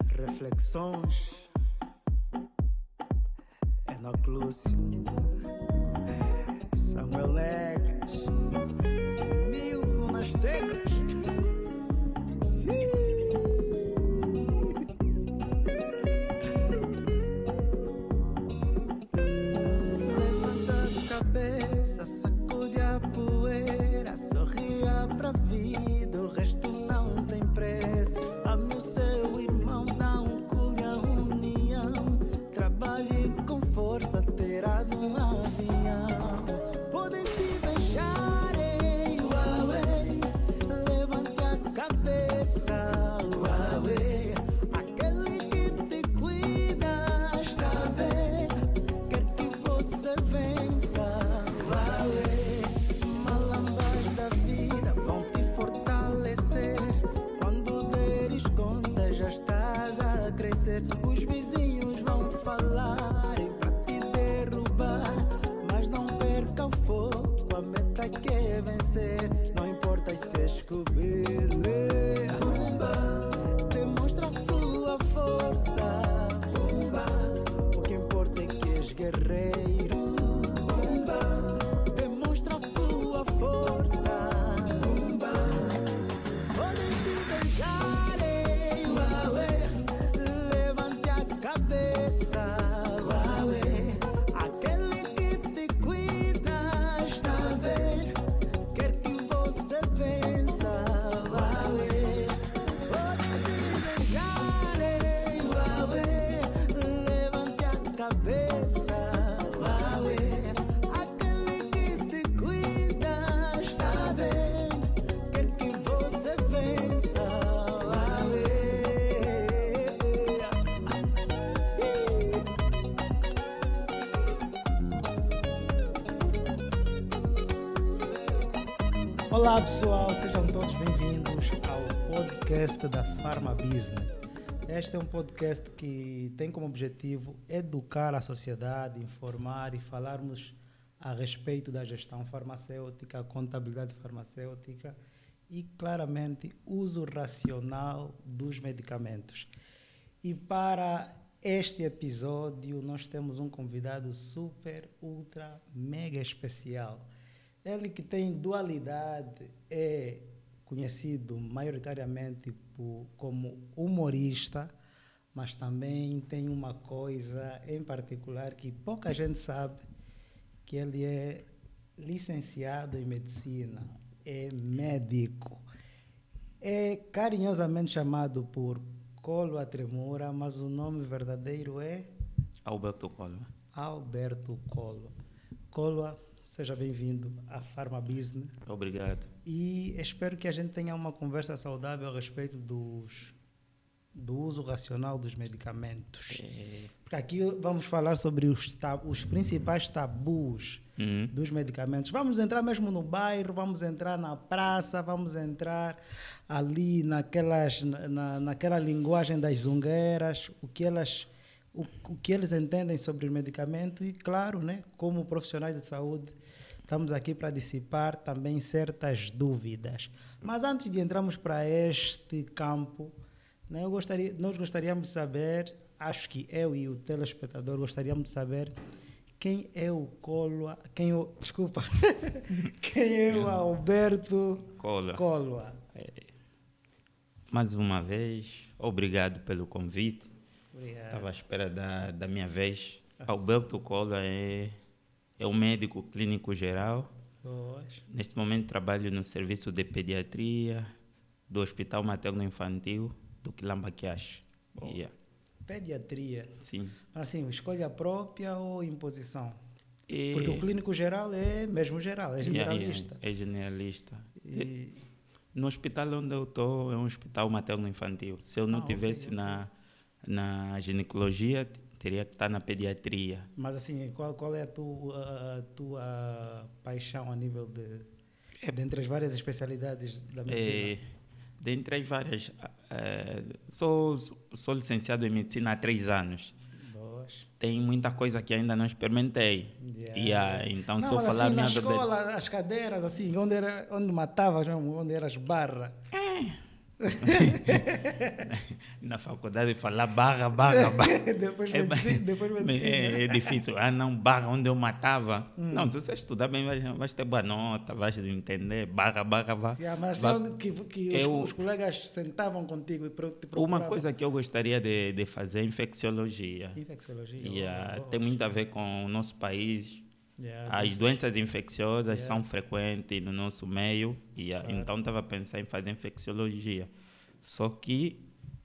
Reflexões é no Clúcio, Samuel Negas, Milson nas teclas. Levanta a cabeça, sacude a poeira, sorria pra vida, o resto não tem preço. Ame o seu irmão, dá um culho à união, trabalhe com força, terás um avião. Podem te beijar, uauê, levante a cabeça, uauê, aquele que te cuida está a ver, quer que você vença, uauê. Malambas da vida vão te fortalecer, quando deres conta já estás a crescer. Os vizinhos vão falarem pra te derrubar, mas não perca o foco, a meta que é vencer. Não importa se és cobele, demonstra a sua força, o que importa é que és guerreiro, demonstra a sua força. Podem te beijar, uauê, levante a cabeça, uauê, aquele que te cuida está a ver, quer que você vença, uauê. Podem te beijar, uauê, levante a cabeça, uauê, aquele que te cuida está a ver, quer que você vença, uauê. Olá pessoal, sejam todos bem-vindos ao podcast da Pharma Business. Este é um podcast que tem como objetivo educar a sociedade, informar e falarmos a respeito da gestão farmacêutica, contabilidade farmacêutica e, claramente, uso racional dos medicamentos. E para este episódio nós temos um convidado super, ultra, mega especial. Ele que tem dualidade, é conhecido maioritariamente como humorista, mas também tem uma coisa em particular que pouca gente sabe, que ele é licenciado em medicina, é médico, é carinhosamente chamado por Colo Tremura, mas o nome verdadeiro é Alberto Colo. Alberto Colo. Colo, seja bem-vindo à Pharma Business. Obrigado. E espero que a gente tenha uma conversa saudável a respeito do uso racional dos medicamentos. Porque aqui vamos falar sobre os principais tabus dos medicamentos. Vamos entrar mesmo no bairro, vamos entrar na praça, vamos entrar ali naquela linguagem das zungueiras, o que eles entendem sobre o medicamento e, claro, né, como profissionais de saúde, estamos aqui para dissipar também certas dúvidas. Mas antes de entrarmos para este campo, né, nós gostaríamos de saber, acho que eu e o telespectador gostaríamos de saber quem é o Colo, quem é o Alberto Colo. Mais uma vez, obrigado pelo convite. Obrigado. Estava à espera da minha vez. Alberto Colo é um médico clínico geral. Pois. Neste momento trabalho no serviço de pediatria do Hospital Materno Infantil do Quilambaquiache. Yeah. Pediatria. Sim. Assim, escolha própria ou imposição? E... Porque o clínico geral é mesmo geral, é generalista. É generalista. No hospital onde eu estou é um hospital materno-infantil. Se eu não tivesse ok. na ginecologia, teria que estar na pediatria. Mas assim, qual é a tua paixão a nível dentre as várias especialidades da medicina? Dentre as várias, sou licenciado em medicina há 3 anos. Boas. Tem muita coisa que ainda não experimentei. Então, não, se eu falar assim, minha na escola, as cadeiras, assim, onde matavas, onde eras barra. Na faculdade falar barra, barra, barra. Depois É, medicina. Depois medicina. é difícil. Ah, não, barra onde eu matava. Não, se você estudar bem, vais ter boa nota, vais entender. Barra, barra, barra. Mas assim, Vá- onde que Eu- os colegas sentavam contigo e te Uma procuravam? coisa que eu gostaria de fazer é infecciologia. Infecciologia. E tem muito a ver com o nosso país. As As doenças infecciosas Yeah. são frequentes no nosso meio. Claro. Então estava a pensar em fazer infecciologia. Só que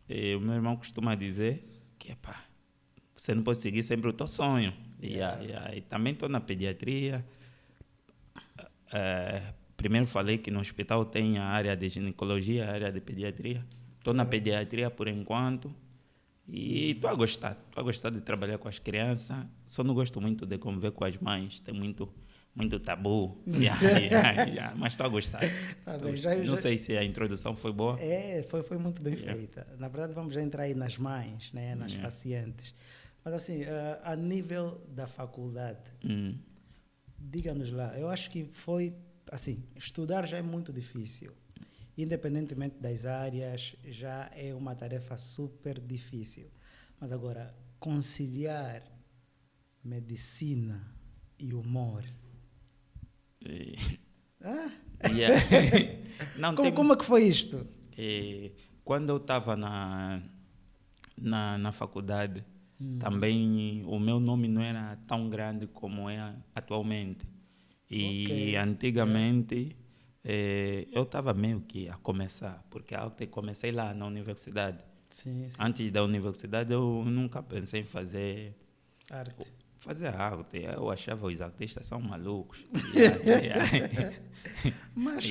o meu irmão costuma dizer que epá, você não pode seguir sempre o teu sonho. E também estou na pediatria. Primeiro falei que no hospital tem a área de ginecologia, a área de pediatria. Estou na pediatria por enquanto. E estou a gostar de trabalhar com as crianças. Só não gosto muito de conviver com as mães. Tem muito tabu. Mas estou a gostar. Tá bem, Não sei se a introdução foi boa. foi muito bem feita. Na verdade, vamos já entrar aí nas mães, né, nas pacientes. Mas assim, a nível da faculdade, diga-nos lá, eu acho que foi, assim, estudar já é muito difícil. Independentemente das áreas, já é uma tarefa super difícil. Mas agora, conciliar medicina e humor. Não, Como é que foi isto? quando eu estava na faculdade, também o meu nome não era tão grande como é atualmente. E antigamente eu estava meio que a começar, porque eu comecei lá na universidade. Sim. Antes da universidade eu nunca pensei em fazer Arte. arte. Eu achava os artistas são malucos. Mas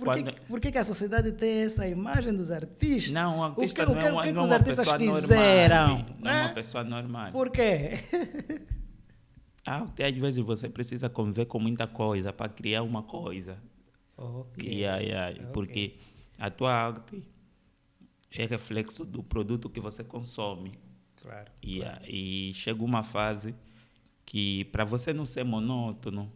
Quando- por que a sociedade tem essa imagem dos artistas? Não, o artista O que não é uma, que não é os uma artistas pessoa fizeram? normal. Não é uma pessoa normal. Por quê? Até às vezes você precisa conviver com muita coisa para criar uma coisa. Ok. Porque a tua arte é reflexo do produto que você consome. Claro. E chega uma fase que, para você não ser monótono,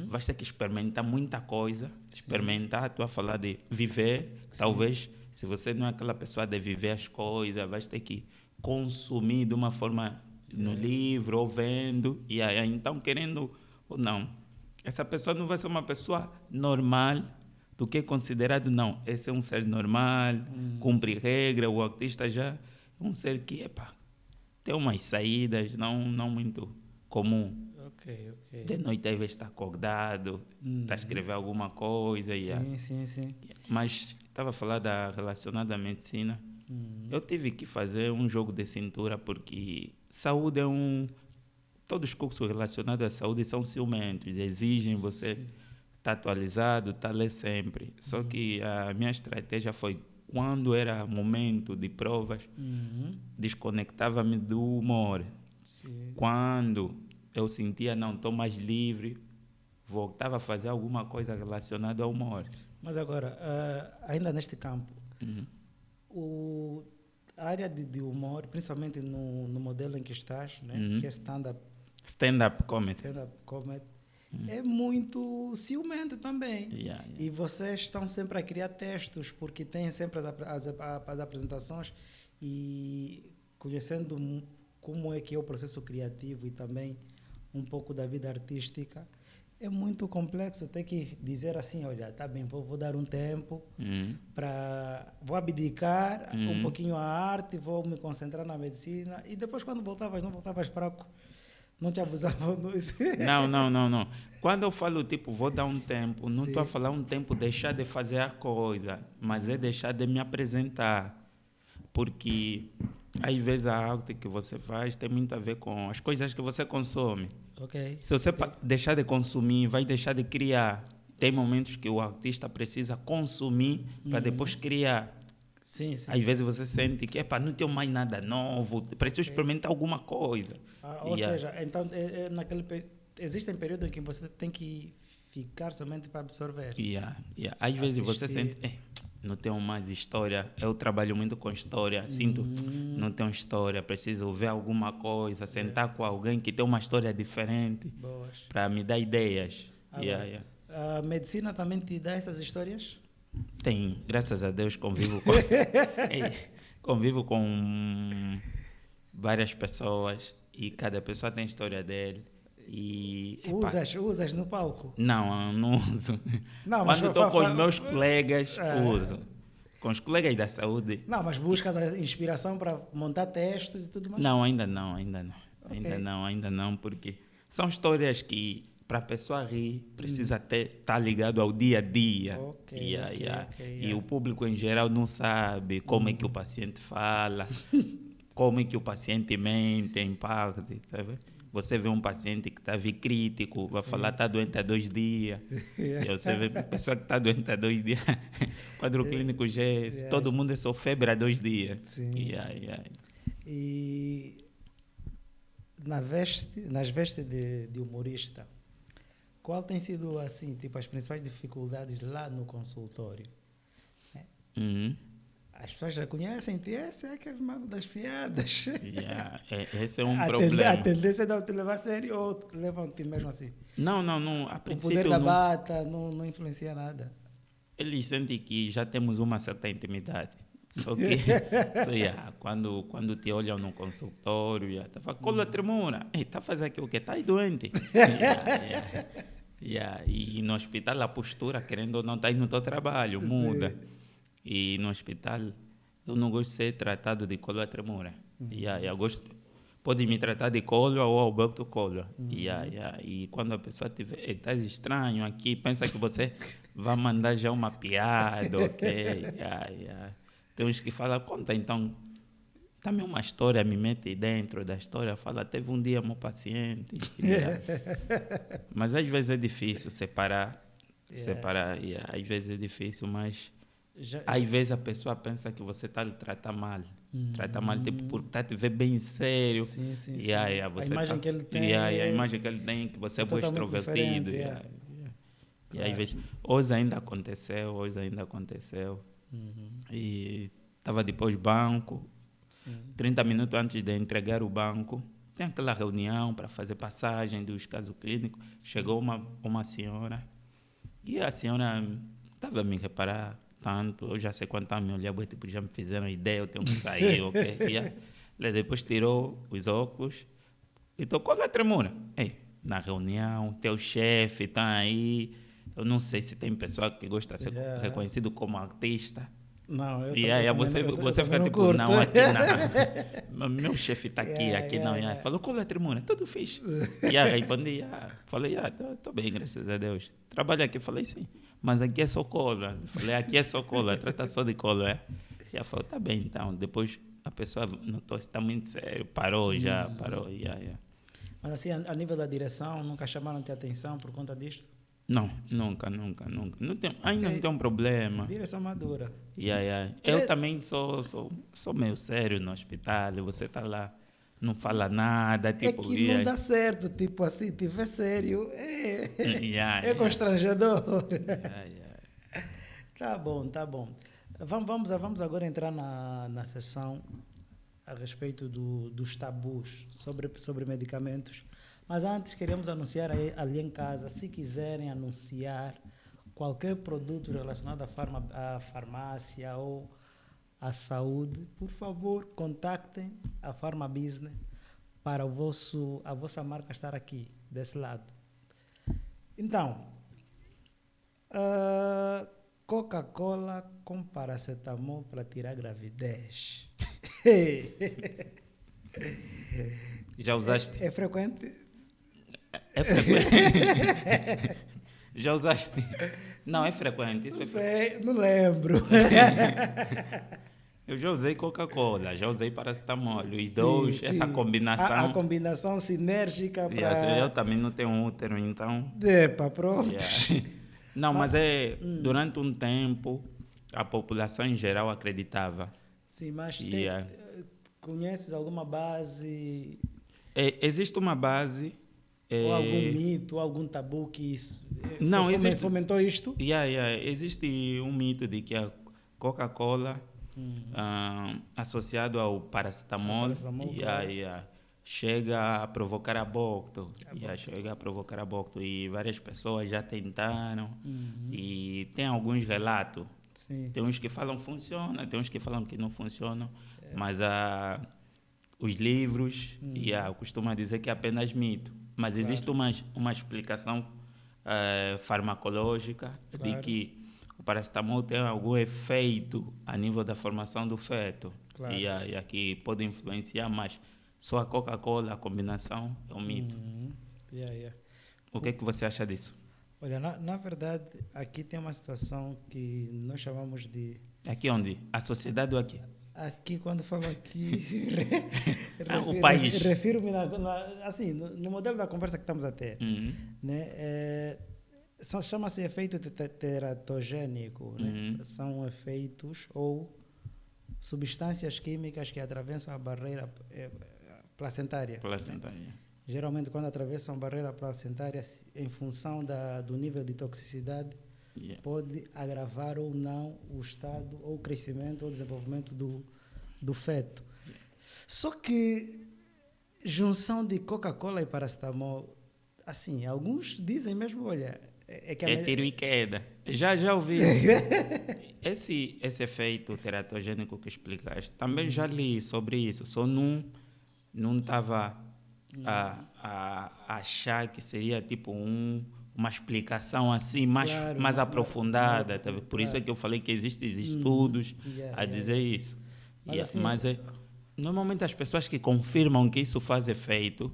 vais ter que experimentar muita coisa. Experimentar, estou a falar de viver. Talvez, se você não é aquela pessoa de viver as coisas, vais ter que consumir de uma forma no livro ou vendo. Então, querendo ou não, essa pessoa não vai ser uma pessoa normal do que é considerado, não. Esse é um ser normal, cumpre regra. O artista já é um ser que, tem umas saídas não muito comum. Ok. De noite às vezes está acordado, está a escrever alguma coisa. Sim. Mas estava a falar relacionada à medicina. Eu tive que fazer um jogo de cintura porque saúde todos os cursos relacionados à saúde são ciumentos, exigem você estar atualizado, estar a ler sempre. Só que a minha estratégia foi, quando era momento de provas, desconectava-me do humor. Sim. Quando eu sentia, não, estou mais livre, voltava a fazer alguma coisa relacionada ao humor. Mas agora, ainda neste campo, a área de humor, principalmente no modelo em que estás, né, que é Stand-up comedy. É muito ciumento também. Yeah. E vocês estão sempre a criar textos, porque têm sempre as apresentações, e conhecendo como é que é o processo criativo e também um pouco da vida artística, é muito complexo ter que dizer assim, olha, tá bem, vou dar um tempo, vou abdicar um pouquinho a arte, vou me concentrar na medicina, e depois quando não voltavas fraco, não te abusavam disso. Não. Quando eu falo, vou dar um tempo, não estou a falar um tempo deixar de fazer a coisa, mas é deixar de me apresentar. Porque, às vezes, a arte que você faz tem muito a ver com as coisas que você consome. Ok. Se você deixar de consumir, vai deixar de criar. Tem momentos que o artista precisa consumir para depois criar. Sim. Às vezes você sente que não tenho mais nada novo, preciso experimentar alguma coisa. Ou seja, então existem períodos em que você tem que ficar somente para absorver. Às vezes você sente, não tenho mais história. Eu trabalho muito com história, sinto, não tenho história, preciso ver alguma coisa, sentar com alguém que tem uma história diferente para me dar ideias. A medicina também te dá essas histórias? Tem, graças a Deus, convivo com várias pessoas e cada pessoa tem a história dele. E, epá, Usas no palco? não, eu não uso. Não, mas Quando estou com os meus colegas, uso. Com os colegas da saúde. Não, mas buscas a inspiração para montar textos e tudo mais? Não, ainda não. Ok. Ainda não, porque são histórias que para a pessoa rir precisa estar ligado ao dia a dia. Ok, E o público em geral não sabe como é que o paciente fala, como é que o paciente mente, impacta, sabe? Você vê um paciente que está crítico, vai falar está doente há 2 dias. E você vê uma pessoa que está doente há 2 dias. Quadro clínico já é, todo mundo é só febre há 2 dias. Sim. E nas vestes de humorista, qual tem sido assim, tipo, as principais dificuldades lá no consultório? Uhum. As pessoas reconhecem-te, esse é aquele mago das piadas. Esse é um problema. A tendência é não te levar a sério ou levam-te mesmo assim? Não. A O princípio, poder da bata não influencia nada. Eles sentem que já temos uma certa intimidade. Só que quando te olham no consultório, está falando, cola tremora. Está fazendo aqui o quê? Está aí doente. E no hospital a postura, querendo ou não, está aí no teu trabalho, muda. E no hospital eu não gosto de ser tratado de colo a tremora. Eu gosto, pode me tratar de colo ou Alberto colo. E quando a pessoa tiver, estás estranho aqui, pensa que você vai mandar já uma piada, ok? Tem uns que falam, conta então, também uma história, me mete dentro da história, fala, teve um dia meu paciente. Mas às vezes é difícil separar, às vezes é difícil, mas às vezes a pessoa pensa que você está a lhe tratar mal. Trata mal, tipo, porque está a te ver bem sério. Sim. Você A imagem que ele tem a imagem que ele tem, que você é bem extrovertido. E às vezes, hoje ainda aconteceu. E estava depois banco, 30 minutos antes de entregar o banco, tem aquela reunião para fazer passagem dos casos clínicos. Chegou uma senhora e a senhora estava a me reparar tanto, eu já sei quanto está a me olhar, tipo, já me fizeram ideia, eu tenho que sair, ok? Ela depois tirou os óculos e tocou na tremura. Na reunião, teu chefe está aí, eu não sei se tem pessoa que gosta de ser reconhecido como artista. Não, você fica tipo, curto. Não, aqui não. Meu chefe está aqui não. Falou, qual é a tremura? Tudo fixe. Respondi, falei, estou bem, graças a Deus. Trabalho aqui, falei, sim. Mas aqui é só cola. Falei, aqui é só cola, trata só de cola, E ela falou, tá bem, então. Depois a pessoa notou se está muito sério, parou. Mas assim, a nível da direção, nunca chamaram-te atenção por conta disto? Não, nunca. Não tem um problema. Direção madura. Eu também sou meio sério no hospital, você está lá, não fala nada. Tipo, que não dá certo, tipo assim, tiver sério, é constrangedor. Tá bom. Vamos agora entrar na sessão a respeito dos tabus sobre medicamentos. Mas antes queremos anunciar ali em casa, se quiserem anunciar qualquer produto relacionado à farmácia ou à saúde, por favor, contactem a Pharma Business para a vossa marca estar aqui, desse lado. Então, Coca-Cola com paracetamol para tirar gravidez. Já usaste? É frequente? É frequente. Já usaste? Não, é frequente. Não lembro. Eu já usei Coca-Cola, já usei paracetamol. Os dois, essa combinação. A combinação sinérgica para... Eu também não tenho útero, então... pronto. Não, mas durante um tempo, a população em geral acreditava. Sim, mas conheces alguma base? Existe uma base... Ou algum mito, ou algum tabu que fomentou isto? Existe um mito de que a Coca-Cola, associado ao paracetamol, chega a provocar aborto. E várias pessoas já tentaram. E tem alguns relatos Sim. Tem uns que falam funciona, tem uns que falam que não funcionam, mas os livros, eu costumo dizer que é apenas mito. Mas existe uma explicação farmacológica de que o paracetamol tem algum efeito a nível da formação do feto. Claro. E aqui pode influenciar, mas só a Coca-Cola, a combinação, é um mito. O que é que você acha disso? Olha, na verdade, aqui tem uma situação que nós chamamos de... Aqui onde? A sociedade ou aqui? Aqui, quando falo aqui, o país. Refiro-me assim, no modelo da conversa que estamos a ter. Né? Chama-se efeito teratogênico. Né? São efeitos ou substâncias químicas que atravessam a barreira placentária. Placentária. Geralmente, quando atravessam a barreira placentária, em função do nível de toxicidade, pode agravar ou não o estado, ou o crescimento, ou o desenvolvimento do feto. Só que junção de Coca-Cola e paracetamol, assim, alguns dizem mesmo, olha... É tiro e queda. Já ouvi. esse efeito teratogênico que explicaste, também já li sobre isso, só não estava a achar que seria tipo uma explicação assim mais aprofundada. Por isso é que eu falei que existem estudos a dizer isso. Mas normalmente as pessoas que confirmam que isso faz efeito,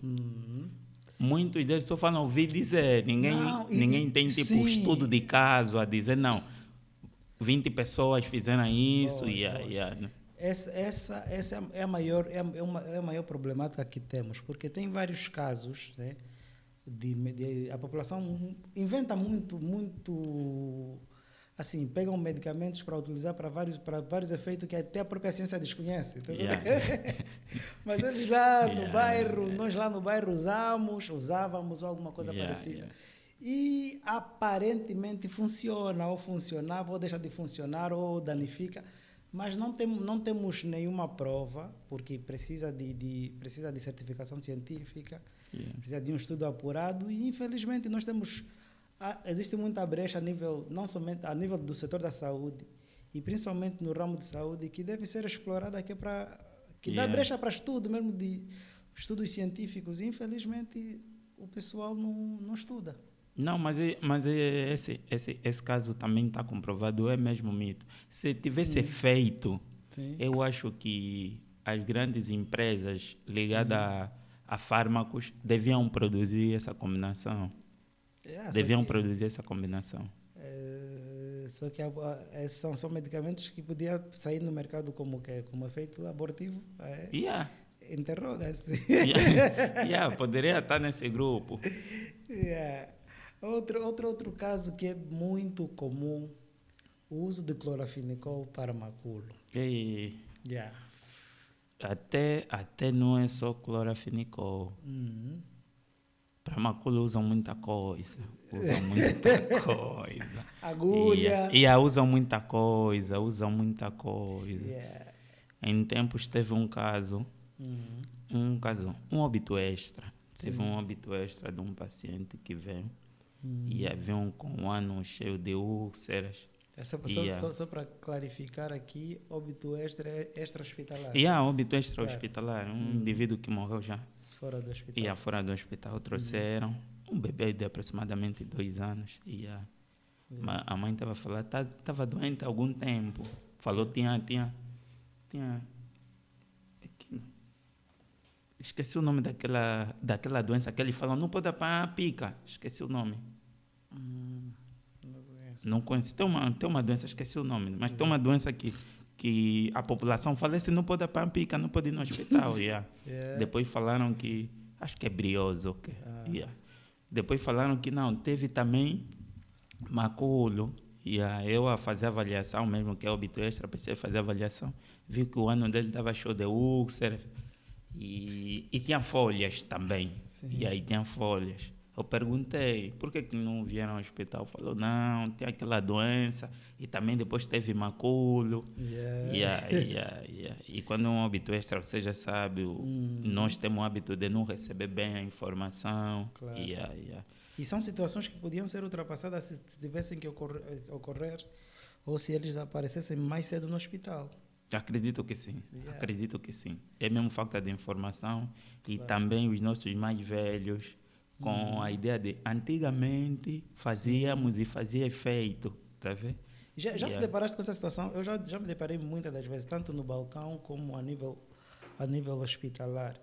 muitos deles só falam ouvir dizer. Ninguém tem tipo estudo de caso a dizer não. 20 pessoas fizeram isso Essa é a maior problemática que temos, porque tem vários casos, né, a população inventa muito, assim, pegam medicamentos para utilizar para vários efeitos que até a própria ciência desconhece. Mas eles lá no bairro, nós lá no bairro usávamos alguma coisa parecida. E aparentemente funciona, ou funcionava, ou deixa de funcionar, ou danifica. Mas não temos nenhuma prova, porque precisa de certificação científica, precisa de um estudo apurado, e infelizmente nós temos... existe muita brecha não somente a nível do setor da saúde, e principalmente no ramo de saúde, que deve ser explorada aqui dá brecha para estudo, mesmo de estudos científicos, e infelizmente o pessoal não estuda. Não, mas esse caso também está comprovado, é mesmo mito. Se tivesse feito, eu acho que as grandes empresas ligadas a fármacos deviam produzir essa combinação. Produzir essa combinação. Só que são medicamentos que podiam sair no mercado como efeito abortivo. Interroga-se. Poderia estar nesse grupo. Outro caso que é muito comum, o uso de clorafenicol para maculo. Até não é só clorafenicol. Para maculo usam muita coisa. Agulha. Usam muita coisa. Em tempos teve um caso, um óbito extra. Teve um óbito extra de um paciente que veio. E veio com um ano cheio de úlceras. Só para clarificar aqui, óbito extra-hospitalar. Óbito extra-hospitalar. Um indivíduo que morreu já. Fora do hospital. Fora do hospital. Trouxeram um bebê de aproximadamente 2 anos. A mãe estava falando, estava doente há algum tempo. Falou, tinha esqueci o nome daquela doença que ele falou, não pode apanhar a pica. Esqueci o nome. Não conheço. Tem uma doença, esqueci o nome, mas tem uma doença que a população falece, não pode apanhar a pica, não pode ir no hospital. Depois falaram que, acho que é brioso. Depois falaram que não, teve também maculo. Eu a fazer avaliação mesmo, que é óbito extra, precisei fazer avaliação, vi que o ano dele estava cheio de úlceras. E tinha folhas também. E aí tinha folhas. Eu perguntei, por que não vieram ao hospital? Falou, não, tem aquela doença. E também depois teve maculo. E quando é um hábito extra, você já sabe, nós temos o hábito de não receber bem a informação. Claro. E são situações que podiam ser ultrapassadas se tivessem que ocorrer ou se eles aparecessem mais cedo no hospital. Acredito que sim, Yeah. acredito que sim. É mesmo falta de informação e Claro. também os nossos mais velhos com a ideia de antigamente fazíamos e fazia efeito, tá vendo? Já se Yeah. deparaste com essa situação? Eu já me deparei muitas das vezes, tanto no balcão como a nível hospitalar,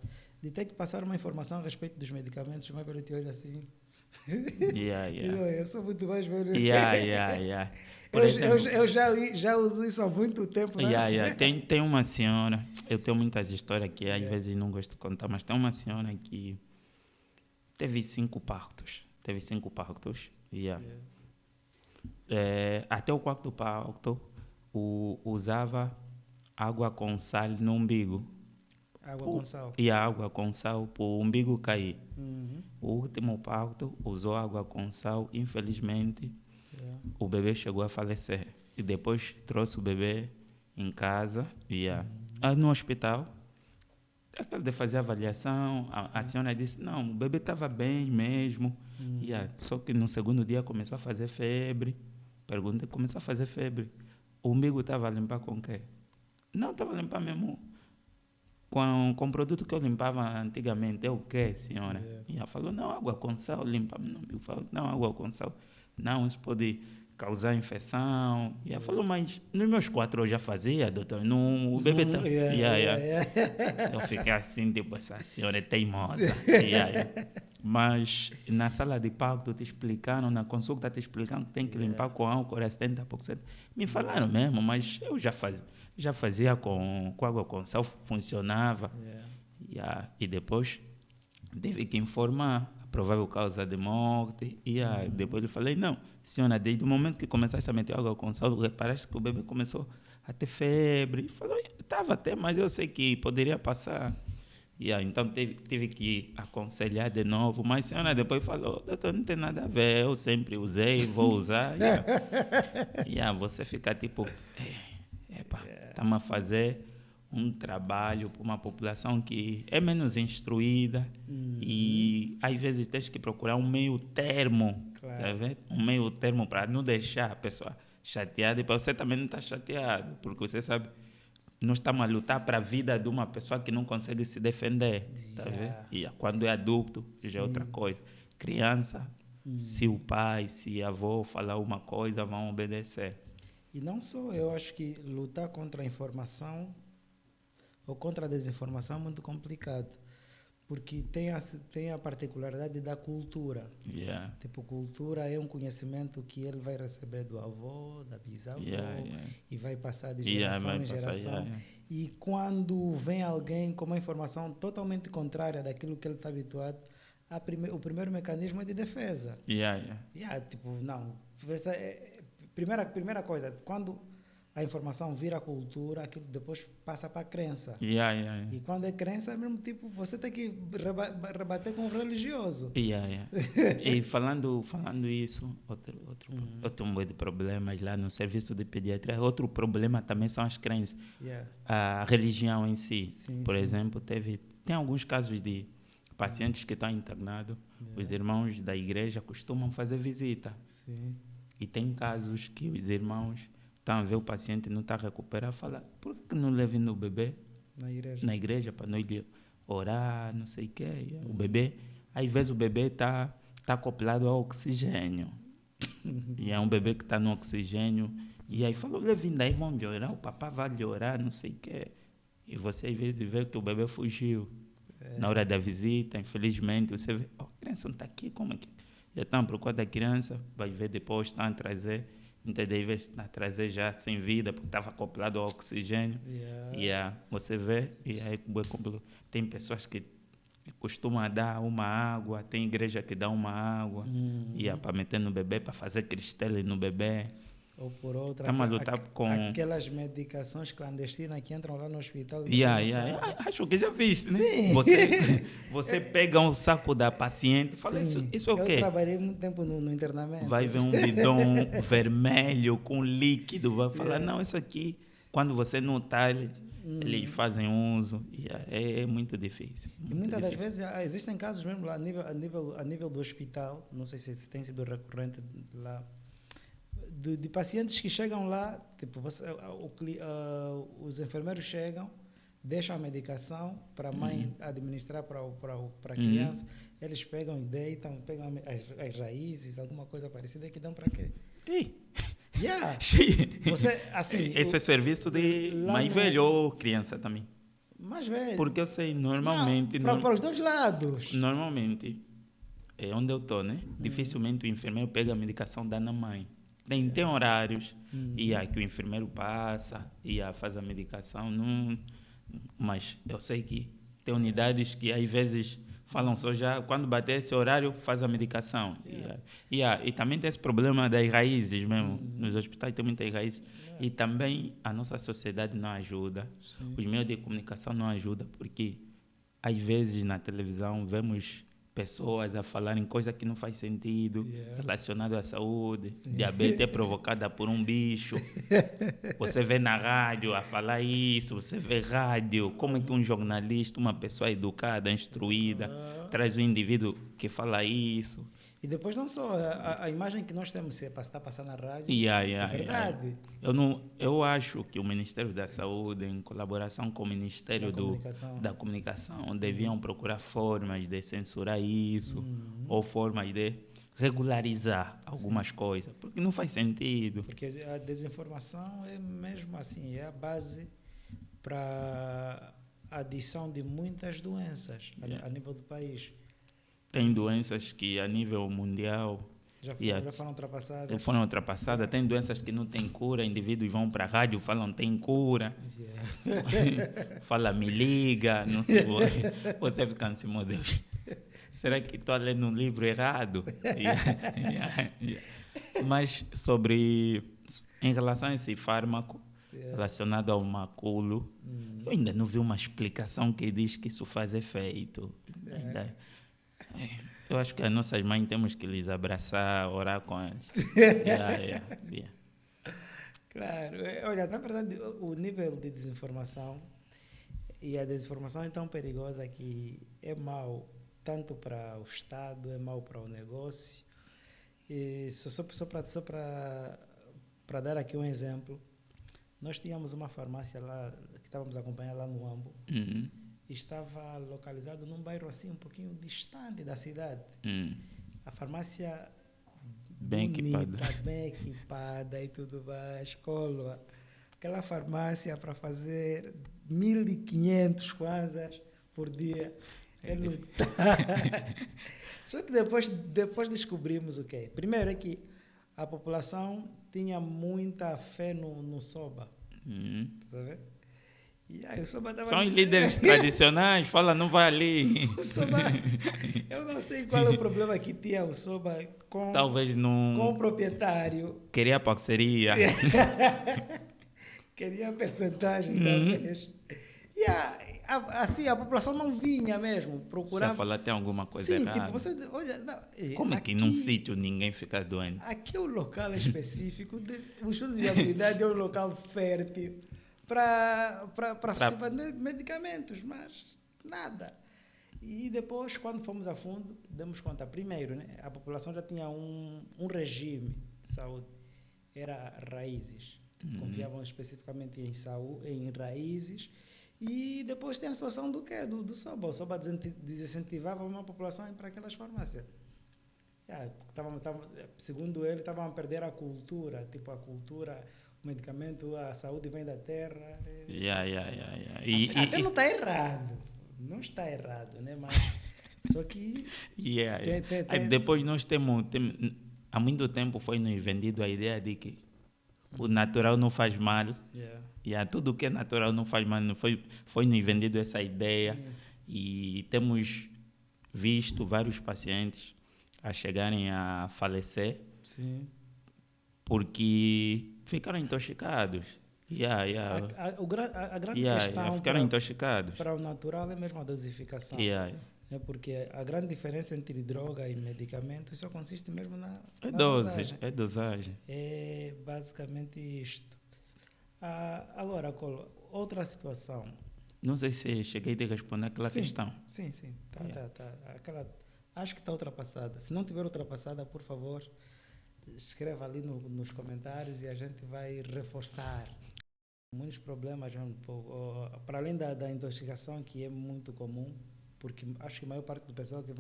de ter que passar uma informação a respeito dos medicamentos, mas ele te olha assim. Yeah, yeah. Eu sou muito mais velho. Yeah. Por Eu exemplo, já uso isso há muito tempo, né? yeah. Tem uma senhora, eu tenho muitas histórias que às Yeah. vezes não gosto de contar, mas tem uma senhora que teve 5 partos. Yeah. Até o quarto parto, usava água com sal no umbigo. Água com sal. E a água com sal para o umbigo cair. Uhum. O último parto usou água com sal, infelizmente, Yeah. o bebê chegou a falecer. E depois trouxe o bebê em casa e no hospital. Aquela de fazer avaliação, a senhora disse, não, o bebê estava bem mesmo. Só que no segundo dia começou a fazer febre. Perguntei, começou a fazer febre. O umbigo estava a limpar com o quê? Não, estava a limpar mesmo com o produto que eu limpava antigamente. É o quê, senhora? Yeah. E ela falou, não, água com sal, limpa-me no umbigo. Falou, não, água com sal. Não, isso pode causar infecção. E ela falou, mas nos meus 4 eu já fazia, doutor. O bebê está... Eu fiquei assim, tipo, essa senhora é teimosa. Mas na sala de parto te explicaram, na consulta te explicaram que tem que limpar com álcool a 70%. Me falaram mesmo, mas eu já fazia com água com sal, funcionava. E depois tive que informar a provável causa de morte. Depois eu falei, não, senhora, desde o momento que começaste a meter água com sal, reparaste que o bebê começou a ter febre. Falou, estava até, mas eu sei que poderia passar. Então tive que aconselhar de novo, mas a senhora depois falou, doutor, não tem nada a ver, eu sempre usei, vou usar. Você fica tipo, estamos a fazer um trabalho para uma população que é menos instruída e às vezes tens que procurar um meio termo, Claro. tá vendo? Um meio termo para não deixar a pessoa chateada e para você também não estar chateado, porque você sabe, nós estamos a lutar para a vida de uma pessoa que não consegue se defender, tá vendo? Quando é adulto, já é outra coisa. Criança, se o pai, se a avó falar uma coisa, vão obedecer. E não só, eu acho que lutar contra a informação ou contra a desinformação é muito complicado, porque tem a particularidade da cultura. Tipo, cultura é um conhecimento que ele vai receber do avô, da bisavó, e vai passar de geração em geração. E quando vem alguém com uma informação totalmente contrária daquilo que ele está habituado, o primeiro mecanismo é de defesa. Tipo, não. Primeira coisa, quando a informação vira cultura, aquilo depois passa para a crença. E quando é crença, é mesmo tipo, você tem que rebater com o religioso. E falando isso, outro um de problemas lá no serviço de pediatria, outro problema também são as crenças. A religião em si. Por exemplo, tem alguns casos de pacientes que estão internados, os irmãos da igreja costumam fazer visita. E tem casos que os irmãos estão a ver o paciente não está a recuperar, fala, por que não levem o bebê na igreja para nós orar, não sei o quê. O bebê, às vezes o bebê está acoplado ao oxigênio. E é um bebê que está no oxigênio. E aí falou, levem daí, vão lhe orar, o papai vai lhe orar, não sei o quê. E você às vezes vê que o bebê fugiu. Na hora da visita, infelizmente, você vê, a criança não está aqui, como é que... Já estão à procura da criança, vai ver depois, estão a trazer... Entendeu? A trazer já sem vida, porque estava acoplado ao oxigênio. Você vê, e aí tem pessoas que costumam dar uma água, tem igreja que dá uma água, para meter no bebê, para fazer cristela no bebê. Ou por outra, Estamos a lutar com... aquelas medicações clandestinas que entram lá no hospital. Acho que já viste, né? Sim. Você pega um saco da paciente, fala, isso é o quê? Eu trabalhei muito tempo no internamento. Vai ver um bidão vermelho com líquido, vai falar, não, isso aqui, quando você não está, eles fazem uso, e é muito difícil. E muitas das vezes existem casos mesmo lá a nível do hospital, não sei se tem sido recorrente lá, de pacientes que chegam lá, tipo, os enfermeiros chegam, deixam a medicação para a mãe administrar para a criança, eles pegam e deitam, pegam as raízes, alguma coisa parecida que dão para quê? Yeah. Você, assim, esse é serviço de mãe velha ou criança também? Mais velho. Porque eu sei, normalmente... Para os dois lados. Normalmente, é onde eu estou, né? Dificilmente o enfermeiro pega a medicação da na mãe. Tem horários que o enfermeiro passa e faz a medicação. Não, mas eu sei que tem unidades que às vezes falam só já, quando bater esse horário, faz a medicação. E também tem esse problema das raízes mesmo. Nos hospitais tem muitas raízes. E também a nossa sociedade não ajuda. Sim. Os meios de comunicação não ajudam, porque às vezes na televisão vemos pessoas a falarem coisas que não faz sentido, relacionado à saúde. Sim. Diabetes é provocada por um bicho. Você vê na rádio a falar isso, você vê rádio. Como é que um jornalista, uma pessoa educada, instruída, traz um indivíduo que fala isso? E depois não só, a imagem que nós temos está passando na rádio, é verdade. Eu acho que o Ministério da Saúde, em colaboração com o Ministério da Comunicação, deviam procurar formas de censurar isso, ou formas de regularizar algumas coisas, porque não faz sentido. Porque a desinformação é mesmo assim, é a base para a adição de muitas doenças a nível do país. Tem doenças que a nível mundial já foram ultrapassadas. Tem doenças que não têm cura, indivíduos vão para a rádio, falam tem cura. Fala, me liga, não sei. Você fica assim, meu Deus, será que estou lendo um livro errado? Mas em relação a esse fármaco relacionado ao maculo, eu ainda não vi uma explicação que diz que isso faz efeito. Eu acho que as nossas mães temos que lhes abraçar, orar com eles. Claro. Olha, na verdade, o nível de desinformação e a desinformação é tão perigosa que é mau tanto para o Estado, é mau para o negócio. E só para dar aqui um exemplo, nós tínhamos uma farmácia lá, que estávamos acompanhando lá no Ambo, estava localizado num bairro assim um pouquinho distante da cidade. A farmácia bem equipada e tudo mais, escola. Aquela farmácia para fazer 1.500 kwanzas por dia é lutar. Só que depois descobrimos o quê? Primeiro é que a população tinha muita fé no Soba. Sabe? E aí, o Soba tava... São líderes tradicionais, fala, não vai ali. O Soba, eu não sei qual é o problema que tinha o Soba com o proprietário. Queria parceria. Queria percentagem, talvez. E assim, a população não vinha mesmo procurar. Você fala, tem alguma coisa errada. Tipo, você, olha, não, como é que num sítio ninguém fica doente? Aqui é um local específico, o estudo de viabilidade é um local fértil para vender medicamentos, mas nada. E depois, quando fomos a fundo, demos conta. Primeiro, né, a população já tinha um regime de saúde, era raízes. Confiavam especificamente em raízes. E depois tem a situação do quê? Do Soba. O Soba desincentivava uma população a ir para aquelas farmácias. Segundo ele, estavam a perder a cultura. Tipo, a cultura, o medicamento, a saúde vem da terra. Até não está errado. Não está errado, né? Mas só que... Depois nós temos... Há muito tempo foi nos vendido a ideia de que o natural não faz mal. Tudo que é natural não faz mal. Foi nos vendido essa ideia. E temos visto vários pacientes a chegarem a falecer. Sim. Porque ficaram intoxicados. A grande questão ficaram intoxicados. Para o natural é mesmo a dosificação. É porque a grande diferença entre droga e medicamento só consiste mesmo na dosagem. É dosagem. É basicamente isto. Agora, Colo, outra situação. Não sei se cheguei a responder aquela questão. Sim. Acho que está ultrapassada. Se não tiver ultrapassada, por favor, escreva ali nos comentários e a gente vai reforçar. Muitos problemas, para além da intoxicação, que é muito comum, porque acho que a maior parte do pessoal que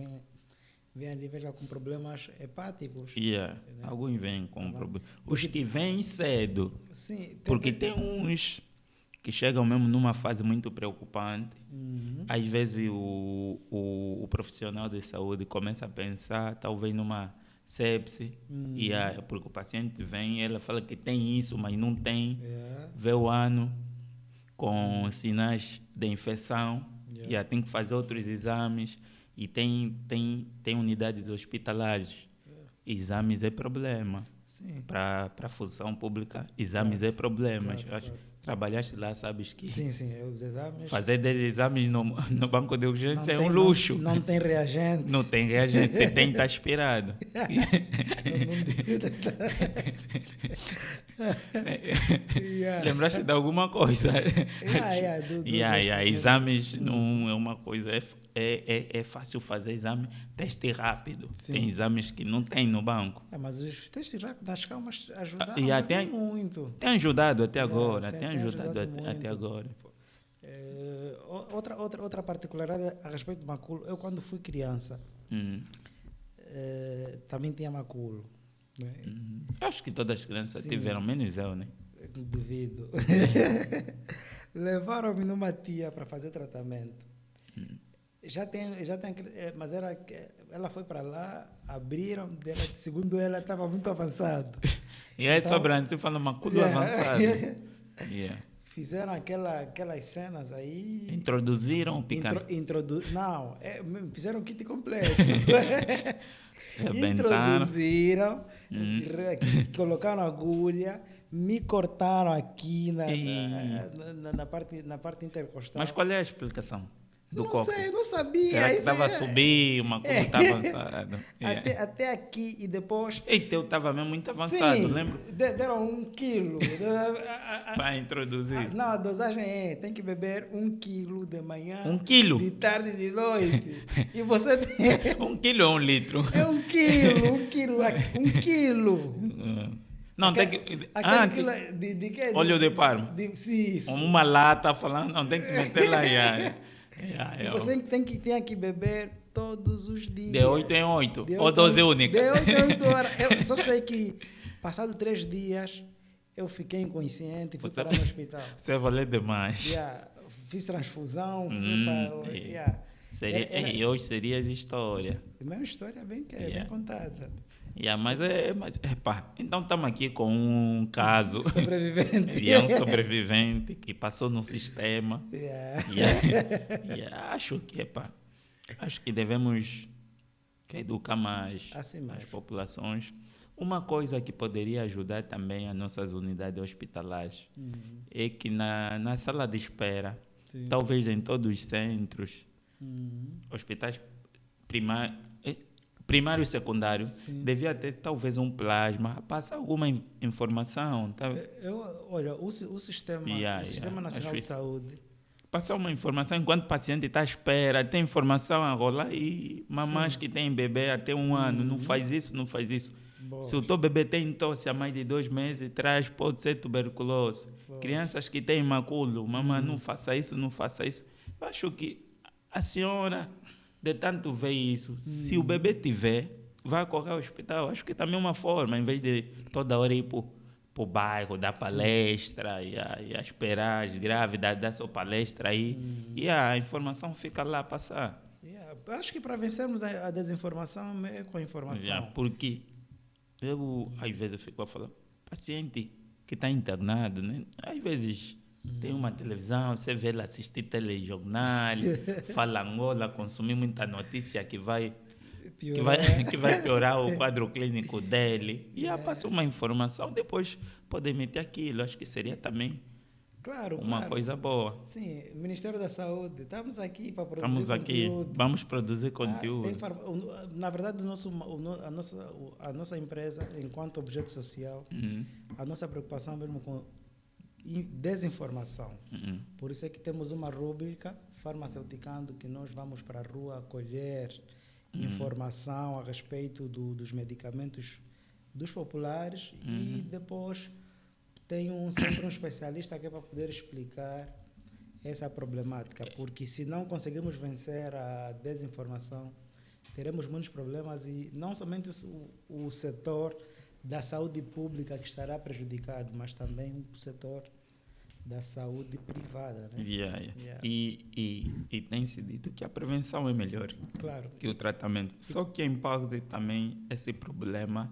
vem ali veja com problemas hepáticos. Né? Alguns vêm com problemas. Os que vêm cedo. Sim, porque tem uns que chegam mesmo numa fase muito preocupante. Às vezes o profissional de saúde começa a pensar talvez numa sepse, porque o paciente vem, ela fala que tem isso, mas não tem, vê o ano com sinais de infecção, tem que fazer outros exames, e tem unidades hospitalares. Exames é problema. Para a função pública, exames é problema. Trabalhaste lá, sabes que... Sim, os exames... Fazer 10 exames no banco de urgência é um luxo. Não tem reagente. Não tem reagente, você tem que estar aspirado. Lembraste de alguma coisa? Exames não é uma coisa... É fácil fazer exame, teste rápido. Sim. Tem exames que não tem no banco. Mas os testes rápidos das calmas ajudaram muito. Tem ajudado até agora. Tem ajudado até agora. Outra particularidade a respeito do maculo, eu quando fui criança também tinha maculo. Né? Acho que todas as crianças tiveram, menos eu, né? Duvido. Levaram-me numa tia para fazer o tratamento. Já tem, mas ela foi para lá, abriram, segundo ela estava muito avançado. E aí, então, você fala maculo avançado. Fizeram aquelas cenas aí. Introduziram o picante? Não, fizeram o kit completo. Introduziram, colocaram agulha, me cortaram aqui na parte intercostal. Mas qual é a explicação? Não sei, não sabia. Será que estava a subir, uma coisa estava avançada? Até aqui e depois... E teu estava mesmo muito avançado, lembra? Deram 1 quilo. Para introduzir. Não, a dosagem tem que beber 1 quilo de manhã. 1 quilo? De tarde e de noite. E você tem... 1 quilo ou 1 litro? É 1 quilo, 1 quilo, 1 quilo. Não, tem que... de quê? Óleo de Parma. Sim. Uma lata falando, não, tem que meter lá e você tem que beber todos os dias. De 8 em 8. Ou dose única. De 8 em 8 horas. Eu só sei que, passado 3 dias, eu fiquei inconsciente e fui parar no hospital. Você valeu demais. Fiz transfusão. E hoje seria a história. A mesma história bem contada. Mas então estamos aqui com um caso. Sobrevivente. Um sobrevivente que passou no sistema. Acho que devemos educar mais as populações. Uma coisa que poderia ajudar também as nossas unidades hospitalares é que na sala de espera, talvez em todos os centros, hospitais primário e secundário, devia ter talvez um plasma, passar alguma informação. Tá? Olha, o Sistema Nacional de Saúde... Passar uma informação enquanto o paciente está à espera, tem informação a rolar e mamães que têm bebê até 1 ano, não faz isso. Boa. Se o teu bebê tem tosse há mais de 2 meses, pode ser tuberculose. Boa. Crianças que têm maculo, mamãe, não faça isso. Eu acho que a senhora... De tanto ver isso, se o bebê tiver, vai correr ao hospital. Acho que também é uma forma, em vez de toda hora ir para o bairro, dar palestra e esperar as grávidas, dar sua palestra aí, e a informação fica lá a passar. Acho que para vencermos a desinformação é com a informação. Porque eu, às vezes, fico a falar, paciente que está internado, né? Às vezes... Tem uma televisão, você vê ele assistir telejornal, fala Angola, consumir muita notícia que vai piorar o quadro clínico dele. E passa uma informação, depois pode emitir aquilo. Acho que seria também uma coisa boa. Sim, Ministério da Saúde, estamos aqui para produzir conteúdo. Vamos produzir conteúdo. Na verdade, a nossa empresa, enquanto objeto social, a nossa preocupação mesmo com desinformação. Por isso é que temos uma rúbrica farmaceuticando, que nós vamos para a rua colher informação a respeito dos medicamentos dos populares e depois tem sempre um especialista que é para poder explicar essa problemática, porque se não conseguirmos vencer a desinformação, teremos muitos problemas e não somente o setor da saúde pública que estará prejudicado, mas também o setor da saúde privada, né? E tem-se dito que a prevenção é melhor, claro, que o tratamento. Só que em parte também esse problema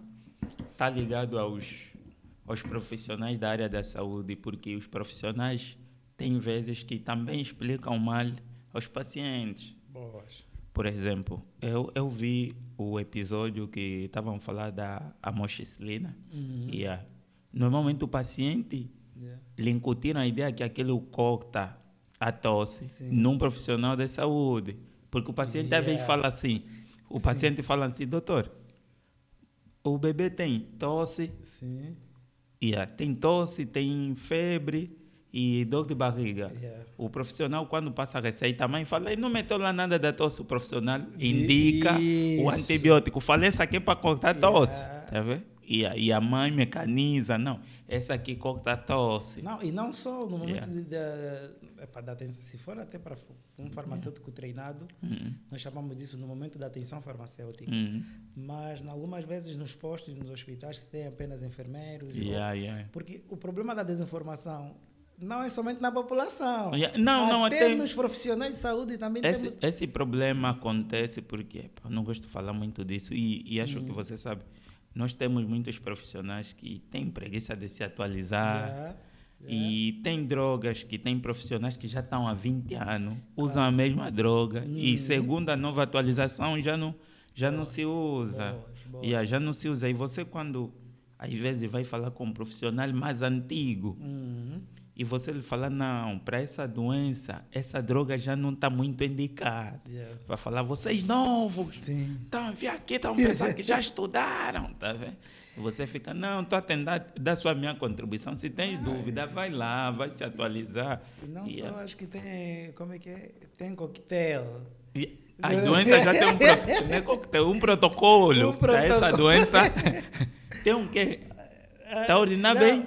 está ligado aos profissionais da área da saúde, porque os profissionais têm vezes que também explicam mal aos pacientes. Boas. Por exemplo, eu vi o episódio que estavam a falar da amoxicilina. Normalmente o paciente lhe incutiram a ideia que aquilo corta a tosse num profissional de saúde. Porque o paciente às vezes fala assim, fala assim, doutor, o bebê tem tosse, tem tosse, tem febre e dor de barriga. O profissional, quando passa a receita, a mãe fala, não meteu lá nada da tosse, o profissional indica o antibiótico. Fala, essa aqui é para cortar a tosse. Tá vendo? E a mãe mecaniza, não, essa aqui corta a tosse. Não, e não só no momento da atenção, se for até para um farmacêutico treinado, nós chamamos disso no momento da atenção farmacêutica. Mas algumas vezes nos postos, nos hospitais, que tem apenas enfermeiros. Porque o problema da desinformação não é somente na população. Até nos profissionais de saúde também temos... Esse problema acontece porque, eu não gosto de falar muito disso e acho que você sabe, nós temos muitos profissionais que têm preguiça de se atualizar e tem drogas que tem profissionais que já estão há 20 anos, usam a mesma droga e segundo a nova atualização já não se usa. Já não se usa. E você quando às vezes vai falar com um profissional mais antigo e você lhe fala, não, para essa doença, essa droga já não está muito indicada. Vai falar, vocês novos, estão a vir aqui, estão pensando que já estudaram, tá vendo? E você fica, não, estou a tentar dar sua minha contribuição. Se tens dúvida, vai lá, vai se atualizar. E não só, acho que tem, como é que é? Tem coquetel. A doença já tem um protocolo. Para essa doença, tem um quê? Está ordenando bem?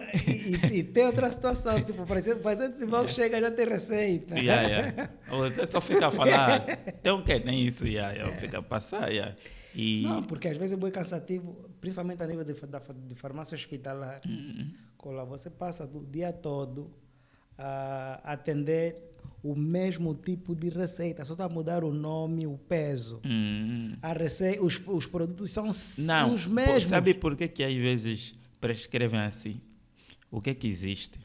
E tem outra situação, tipo, por exemplo, o paciente mal chega já tem receita. Você só fica a falar, tem um quê? Nem isso, fica a passar. Não, porque às vezes é muito cansativo, principalmente a nível de farmácia hospitalar. Você passa o dia todo a atender o mesmo tipo de receita, só está a mudar o nome, o peso. A receita, os produtos são os mesmos. Sabe por que às vezes prescrevem assim? O que existe?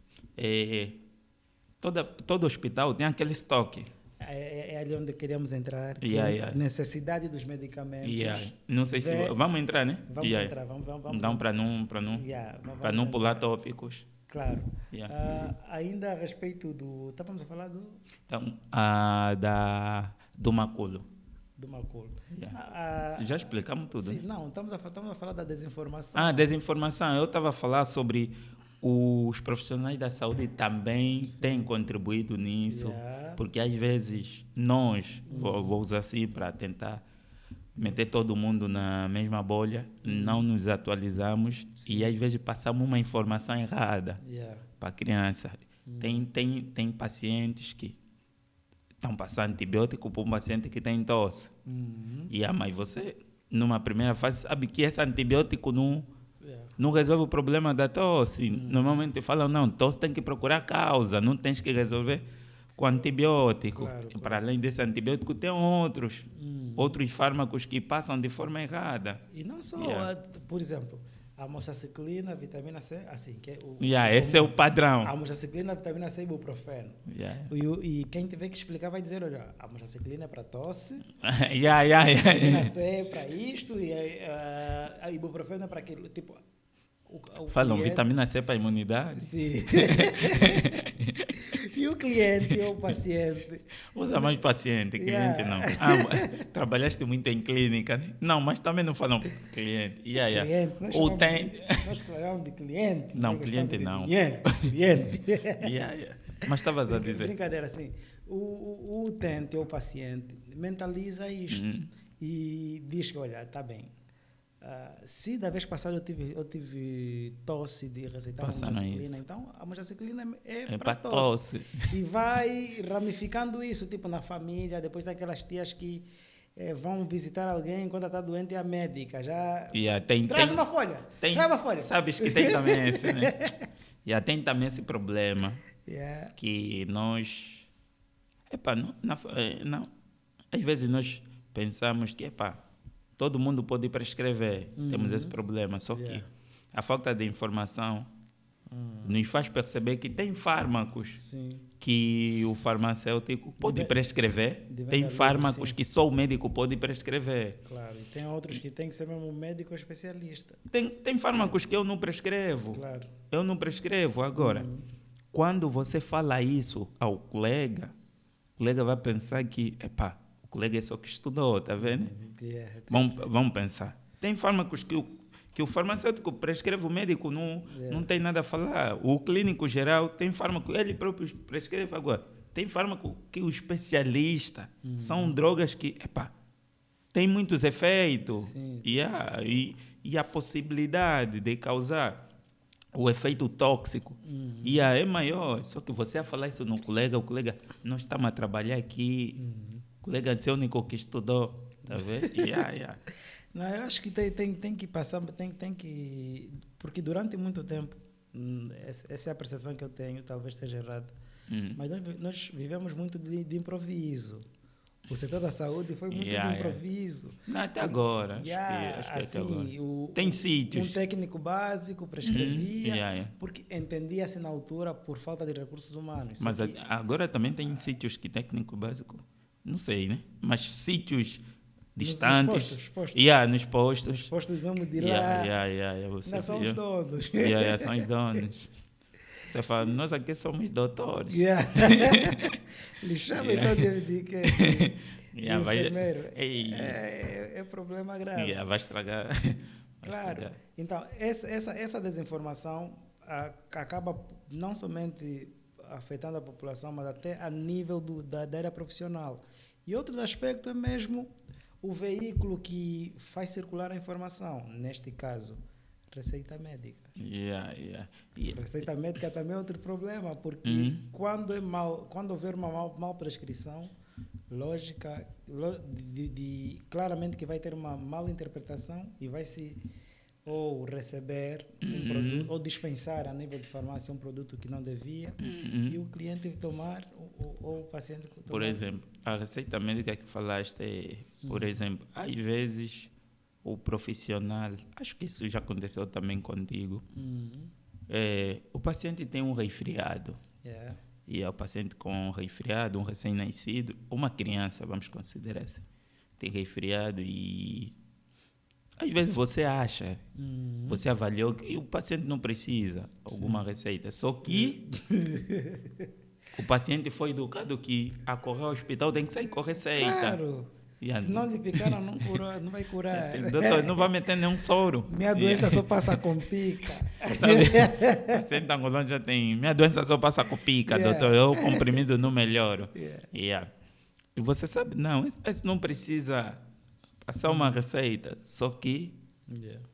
Todo hospital tem aquele estoque. É ali onde queremos entrar. Necessidade dos medicamentos. Não sei se... Vamos entrar, né? Vamos entrar. Vamos então, para não pular tópicos. Claro. Ainda a respeito do... Estávamos a falar do... Então, do maculo. Do maculo. Já explicamos tudo. Sim, não, estamos a falar da desinformação. Desinformação. Eu estava a falar sobre os profissionais da saúde também têm contribuído nisso, porque às vezes nós, vou usar assim para tentar meter todo mundo na mesma bolha, não nos atualizamos e às vezes passamos uma informação errada para a criança. Tem pacientes que estão passando antibiótico para um paciente que tem tosse. Mas você, numa primeira fase, sabe que esse antibiótico não resolve o problema da tosse. Normalmente falam, não, tosse tem que procurar causa, não tens que resolver com antibiótico. Claro. Para além desse antibiótico, tem outros fármacos que passam de forma errada. E não só, por exemplo, a amoxicilina, vitamina C, assim, que é esse é o padrão. A amoxicilina, vitamina C e ibuprofeno. E quem tiver que explicar vai dizer, olha, a amoxicilina é para tosse, a vitamina C é para isto e a ibuprofeno é para aquilo. Tipo, falam vitamina C para a imunidade? Sim. E o cliente ou o paciente? Usa mais paciente, cliente não. Trabalhaste muito em clínica, né? Não, mas também não falam cliente. Cliente, nós falamos de cliente. Não, cliente não. Cliente. Mas estavas a dizer. Brincadeira, assim, o utente ou o paciente mentaliza isto e diz que, olha, está bem, Se da vez passada eu tive tosse de receitar amoxicilina, então a amoxicilina é para tosse. E vai ramificando isso, tipo na família, depois daquelas tias que vão visitar alguém quando está doente é a médica. Já traz uma folha, traz uma folha. Sabes que tem também esse, né? Tem também esse problema que nós... não, às vezes nós pensamos que, todo mundo pode prescrever, temos esse problema, só que a falta de informação nos faz perceber que tem fármacos que o farmacêutico pode prescrever, tem fármacos que só o médico pode prescrever. Claro, e tem outros que tem que ser mesmo um médico especialista. Tem fármacos que eu não prescrevo. Claro. Eu não prescrevo. Agora, quando você fala isso ao colega, o colega vai pensar que, o colega é só que estudou, tá vendo? Vamos pensar. Tem fármacos que o farmacêutico prescreve, o médico não tem nada a falar. O clínico geral tem fármaco, ele próprio prescreve. Agora, tem fármaco que o especialista, são drogas que, tem muitos efeitos. E a possibilidade de causar o efeito tóxico é maior. Só que você a falar isso no colega, o colega, nós estamos a trabalhar aqui, o colega é o único que estudou, tá vendo? Não, eu acho que tem que passar, tem que... Porque durante muito tempo, essa é a percepção que eu tenho, talvez esteja errada, mas nós vivemos muito de improviso. O setor da saúde foi muito de improviso. Não, até agora. Acho que até agora. Tem sítios. Um técnico básico prescrevia, porque entendia-se na altura por falta de recursos humanos. Mas agora também tem sítios que técnico básico, não sei, né? Mas sítios distantes. Nos postos. Nos postos. Os postos mesmo de lá. Você são os donos. São os donos. Você fala, nós aqui somos doutores. Lhe chama então de enfermeiro. É problema grave. Vai estragar. Claro. Então, essa desinformação acaba não somente afetando a população, mas até a nível da área profissional. E outro aspecto é mesmo o veículo que faz circular a informação. Neste caso, receita médica. Receita médica também é outro problema, porque quando houver uma mal prescrição, claramente que vai ter uma mal interpretação e vai se ou receber um produto, ou dispensar a nível de farmácia um produto que não devia, e o cliente tomar, ou o paciente tomar. Por exemplo, a receita médica que falaste, por exemplo, às vezes o profissional, acho que isso já aconteceu também contigo, o paciente tem um resfriado, e é o paciente com um resfriado, um recém-nascido, uma criança, vamos considerar assim, tem resfriado e às vezes você acha, você avaliou que o paciente não precisa alguma receita, só que o paciente foi educado que a correr ao hospital tem que sair com receita. Claro. Se não lhe picaram, não vai curar. Doutor, não vai meter nenhum soro. Minha doença só passa com pica. O paciente angolano já tem, minha doença só passa com pica, doutor, eu comprimido não melhoro. E você sabe, não, esse não precisa passar uma receita, só que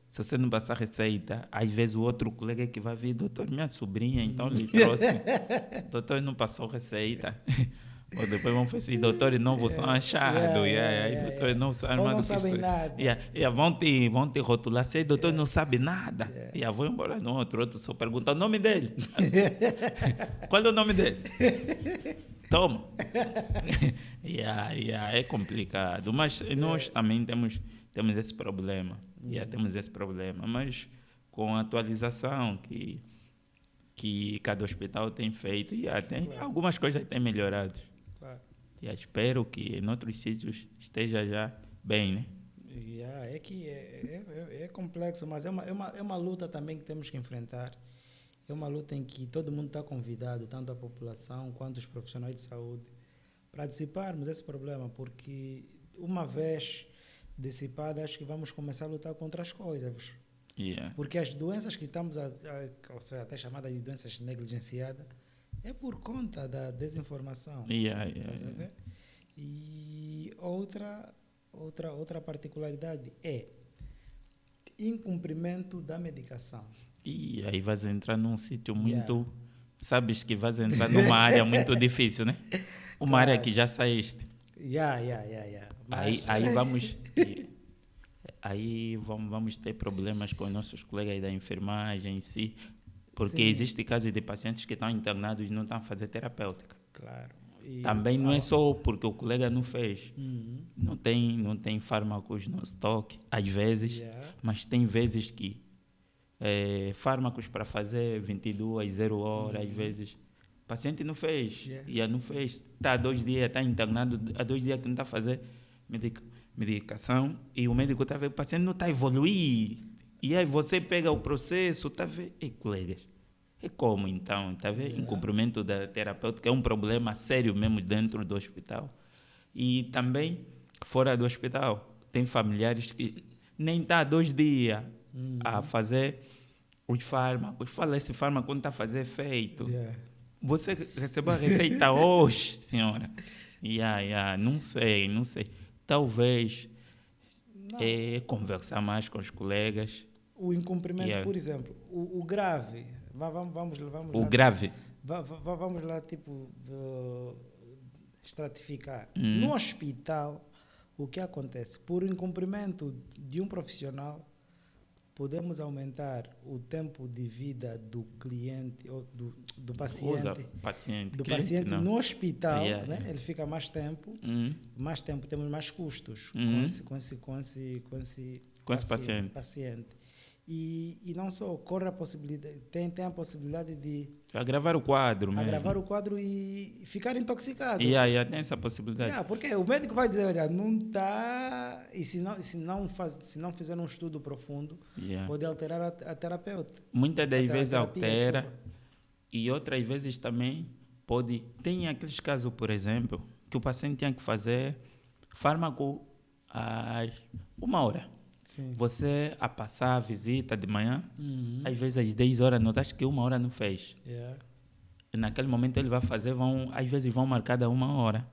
se você não passar receita, às vezes o outro colega que vai vir, doutor, minha sobrinha, então lhe trouxe, doutor não passou receita, ou depois vão falar assim, doutor, não vos são achados, doutor, não sabem nada. Vão te rotular, se doutor não sabe nada, vou embora no outro só pergunta o nome dele. Qual é o nome dele? Toma. É complicado, mas nós também temos esse problema. Temos esse problema, mas com a atualização que cada hospital tem feito, tem algumas coisas têm melhorado. Claro. Espero que em outros sítios esteja já bem, né? É que é complexo, mas é uma luta também que temos que enfrentar. É uma luta em que todo mundo está convidado, tanto a população quanto os profissionais de saúde, para dissiparmos esse problema, porque uma vez dissipada, acho que vamos começar a lutar contra as coisas. Porque as doenças que estamos, ou seja, até chamadas de doenças negligenciadas, é por conta da desinformação. E outra particularidade é incumprimento da medicação. E aí vais entrar num sítio muito... Sabes que vais entrar numa área muito difícil, né? Uma área que já saíste. Mas... Aí vamos ter problemas com os nossos colegas da enfermagem em si, porque Sim. existe casos de pacientes que estão internados e não estão a fazer terapêutica. Claro. Também não é só porque o colega não fez. Uhum. Não tem fármacos no estoque, às vezes, mas tem vezes que fármacos para fazer 22, 0 horas, às vezes. O paciente não fez, não fez. Está há 2 dias, está internado, há 2 dias que não está a fazer medicação e o médico está a ver, o paciente não está a evoluir. E aí você pega o processo, está a ver, colegas, é como então, está a ver? Incumprimento da terapêutica é um problema sério mesmo dentro do hospital. E também, fora do hospital, tem familiares que nem está há 2 dias a fazer os fármacos. Fala, esse fármaco não está a fazer efeito. Você recebeu a receita hoje, senhora? Não sei. Talvez conversar mais com os colegas. O incumprimento, por exemplo, o grave. Vamos o lá. Grave. Vamos lá, tipo, estratificar. No hospital, o que acontece? Por incumprimento de um profissional, podemos aumentar o tempo de vida do cliente ou do paciente. Do paciente no hospital, né? Ele fica mais tempo, temos mais custos com esse paciente. E não só, corre a possibilidade, tem a possibilidade de agravar o quadro mesmo. Agravar o quadro e ficar intoxicado. Tem essa possibilidade. Porque o médico vai dizer, olha, não está... E se não fizer um estudo profundo, pode alterar a terapêutica. Muitas das vezes altera. E outras vezes também pode... Tem aqueles casos, por exemplo, que o paciente tem que fazer fármaco às 1 hora. Sim. Você a passar a visita de manhã, às vezes às 10 horas, notaste que 1 hora não fez. E naquele momento ele vai fazer, às vezes vão marcar a 1 hora.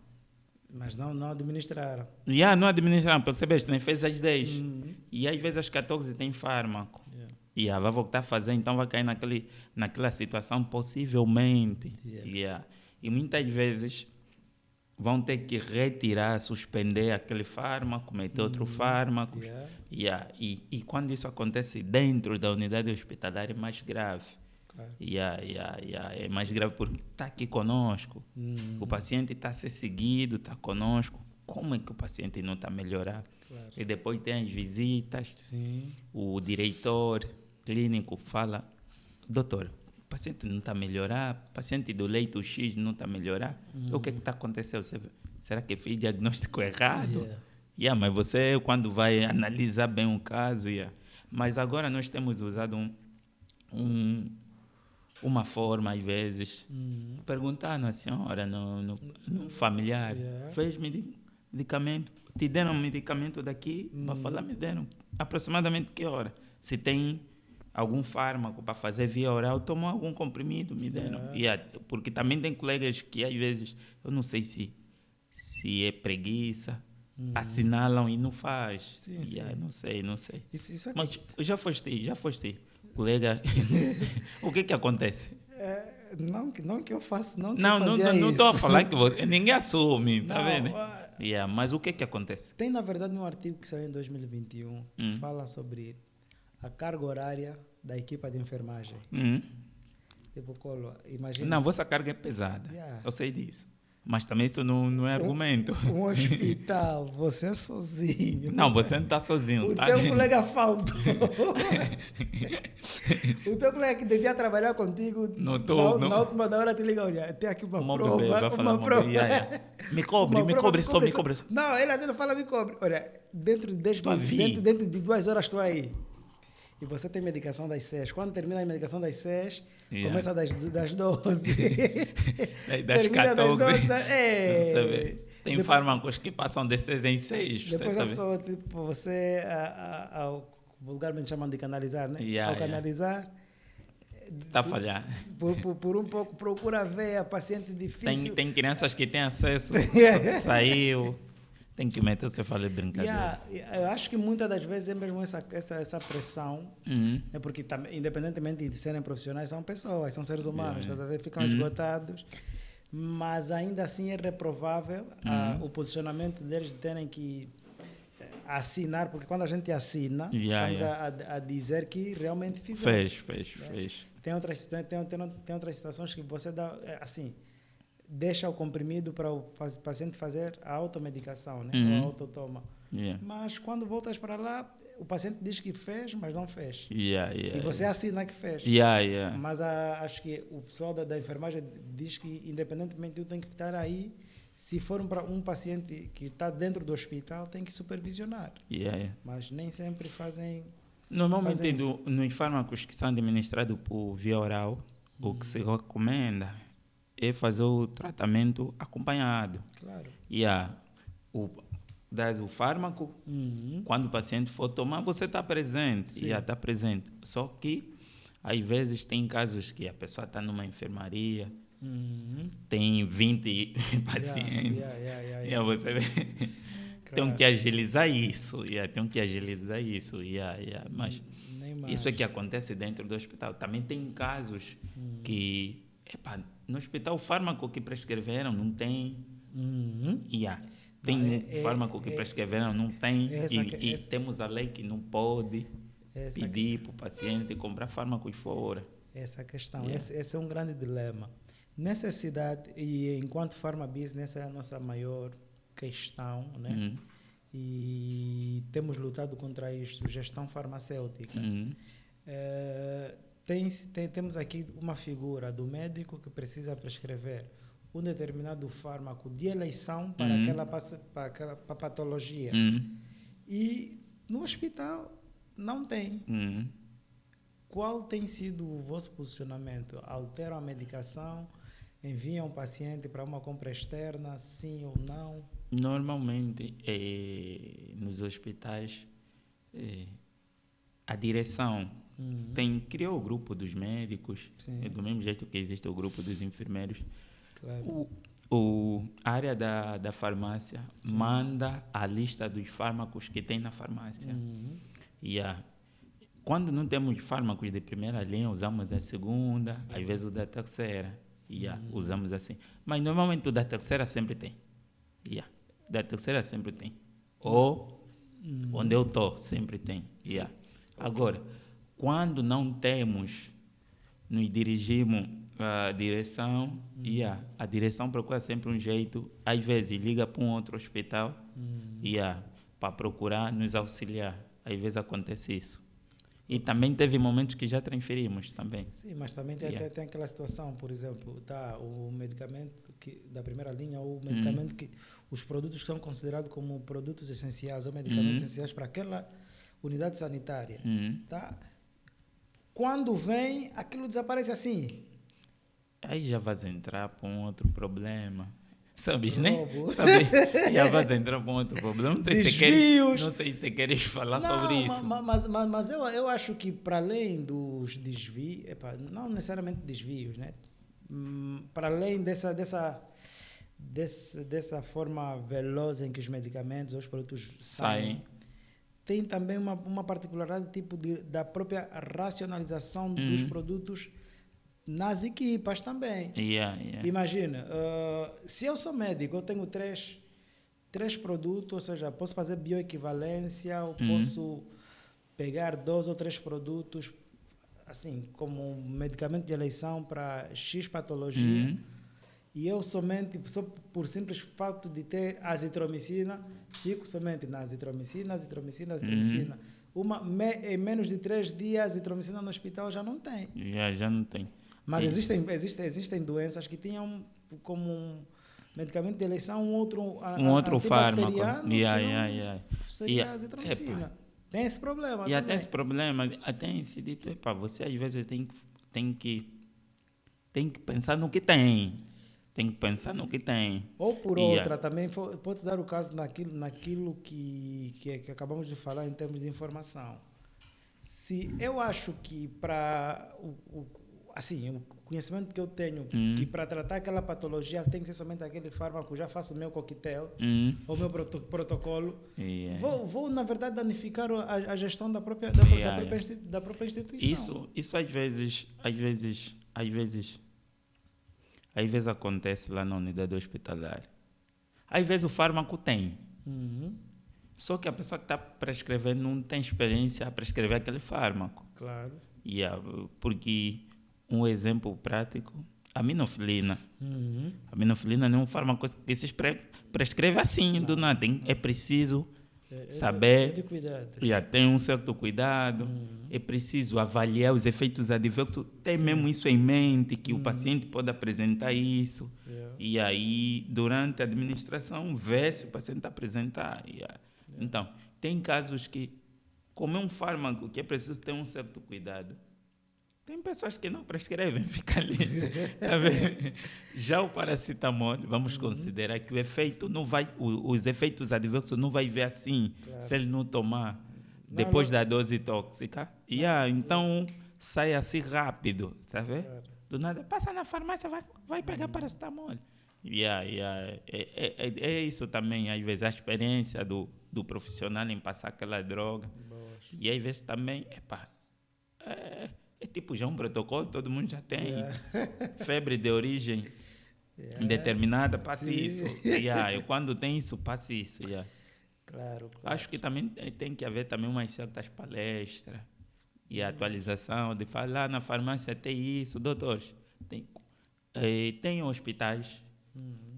Mas não administraram. Não administraram, percebeste? Nem fez às 10. E às vezes às 14 tem fármaco. Vai voltar a fazer, então vai cair naquela situação possivelmente. E muitas vezes vão ter que retirar, suspender aquele fármaco, meter outro fármaco. E quando isso acontece dentro da unidade hospitalar é mais grave. Claro. É mais grave porque está aqui conosco. O paciente está a ser seguido, está conosco. Como é que o paciente não está a melhorar? Claro. E depois tem as visitas. Sim. O diretor clínico fala, doutor, o paciente não está a melhorar, o paciente do leito X não está a melhorar. O que está acontecendo? Será que fiz diagnóstico errado? Mas você, quando vai analisar bem o caso... Mas agora nós temos usado uma forma, às vezes, perguntando à senhora, no familiar, fez medicamento, te deram medicamento daqui, para falar, me deram aproximadamente que hora? Se tem algum fármaco para fazer via oral, tomou algum comprimido, me deram. Porque também tem colegas que às vezes, eu não sei se é preguiça, assinalam e não faz. Sim. Não sei. Isso mas já foste colega, o que acontece? Não que eu faça, não estou a falar que ninguém assume, tá vendo? Mas o que acontece? Tem, na verdade, um artigo que saiu em 2021 que fala sobre a carga horária da equipa de enfermagem. Tipo, imagina... Não, vossa carga é pesada, eu sei disso. Mas também isso não é argumento. Um hospital, você é sozinho. Não, você não está sozinho. O teu colega faltou. O teu colega que devia trabalhar contigo, na última da hora te liga, olha, tem aqui uma prova. Bebê, vai falar uma prova. Me cobre só. Não, ele não fala me cobre. Olha, dentro de 2 horas estou aí. E você tem medicação das 6. Quando termina a medicação das 6, começa das 12. Das 14. Tem fármacos que passam de 6 em 6. Depois você vulgarmente chamam de canalizar, né? Ao canalizar... Está a falhar. Por um pouco, procura ver a paciente difícil. Tem crianças que têm acesso, saiu... Tem que meter, você fala de brincadeira. Eu acho que muitas das vezes é mesmo essa pressão, né? Porque independentemente de serem profissionais, são pessoas, são seres humanos, estás a ver? Ficam esgotados, mas ainda assim é reprovável o posicionamento deles de terem que assinar, porque quando a gente assina, estamos a dizer que realmente fizeram. Fez. Tem outras situações que você dá, assim, deixa o comprimido para o paciente fazer a automedicação, né? Ou a autotoma. Mas quando voltas para lá, o paciente diz que fez, mas não fez. E você assina que fez. Mas acho que o pessoal da enfermagem diz que, independentemente de eu tenho que estar aí, se for um paciente que está dentro do hospital, tem que supervisionar. Mas nem sempre fazem... Normalmente, nos fármacos que são administrados por via oral, o que se recomenda é fazer o tratamento acompanhado. Claro. Dás o fármaco, quando o paciente for tomar, você está presente. Está presente. Só que, às vezes, tem casos que a pessoa está numa enfermaria, tem 20 pacientes. Você vê. Tem que agilizar isso. Mas isso é que acontece dentro do hospital. Também tem casos que, no hospital, o fármaco que prescreveram não tem. Tem fármaco que prescreveram, não tem. E temos a lei que não pode pedir para o paciente comprar fármacos fora. Essa questão, esse é um grande dilema. Necessidade, e enquanto Pharma Business, essa é a nossa maior questão, né? E temos lutado contra isto, gestão farmacêutica. Temos aqui uma figura do médico que precisa prescrever um determinado fármaco de eleição para aquela patologia. E no hospital não tem. Qual tem sido o vosso posicionamento? Alteram a medicação? Enviam o paciente para uma compra externa, sim ou não? Normalmente, nos hospitais, a direção criou o grupo dos médicos, do mesmo jeito que existe o grupo dos enfermeiros. Claro. A área da farmácia manda a lista dos fármacos que tem na farmácia. Quando não temos fármacos de primeira linha, usamos da segunda, às vezes o da terceira. Usamos assim. Mas normalmente o da terceira sempre tem. Da terceira sempre tem. Ou onde eu estou, sempre tem. Agora, quando não temos, nos dirigimos à direção, a direção procura sempre um jeito, às vezes liga para um outro hospital para procurar nos auxiliar. Às vezes acontece isso. E também teve momentos que já transferimos também. Sim, mas também tem aquela situação, por exemplo, o medicamento da primeira linha, ou o medicamento os produtos que são considerados como produtos essenciais ou medicamentos essenciais para aquela unidade sanitária. Quando vem, aquilo desaparece assim. Aí já vais entrar para um outro problema. Sabes, né? Já vais entrar para um outro problema. Não sei se queres falar sobre isso. Mas eu acho que, para além dos desvios, não necessariamente desvios, né? Para além dessa forma veloz em que os medicamentos ou os produtos saem, tem também uma particularidade tipo da própria racionalização dos produtos nas equipas também. Imagina, se eu sou médico, eu tenho três produtos, ou seja, posso fazer bioequivalência, ou posso pegar 2 ou 3 produtos, assim, como medicamento de eleição para X patologia, e eu só por simples fato de ter azitromicina, fico somente na azitromicina. Em menos de 3 dias, a azitromicina no hospital já não tem. Já não tem. Mas existem doenças que tinham como um medicamento de eleição um outro fármaco. Seria a azitromicina. Tem esse problema. E até esse problema, até esse dito, você às vezes tem que pensar no que tem. Ou por outra, também pode-se dar o caso naquilo que acabamos de falar em termos de informação. Se eu acho que para assim, o conhecimento que eu tenho, que para tratar aquela patologia tem que ser somente aquele fármaco, já faço o meu coquetel, o meu protocolo, vou, na verdade, danificar a gestão da própria instituição. Isso às vezes acontece lá na unidade hospitalar. Às vezes o fármaco tem. Só que a pessoa que está prescrevendo não tem experiência a prescrever aquele fármaco. Claro. Porque um exemplo prático, a minofilina. A minofilina não é um fármaco que se prescreve assim, do nada. É preciso saber. Tem um certo cuidado. É preciso avaliar os efeitos adversos. Ter mesmo isso em mente, que o paciente pode apresentar isso. E aí, durante a administração, ver se o paciente apresentar. Então, tem casos que, como é um fármaco que é preciso ter um certo cuidado, tem pessoas que não prescrevem, fica ali. Tá vendo? Já o paracetamol, vamos considerar que o efeito não vai, os efeitos adversos não vai ver assim, se ele não tomar depois da dose tóxica. Então, sai assim rápido, tá vendo? Do nada, passa na farmácia, vai pegar paracetamol. É isso também, às vezes, a experiência do profissional em passar aquela droga. E às vezes também, é tipo já um protocolo, todo mundo já tem. Febre de origem indeterminada, passe isso. Quando tem isso, passe isso. Claro. Acho que também tem que haver também umas certas palestras e atualização de falar na farmácia tem isso, doutores. Tem hospitais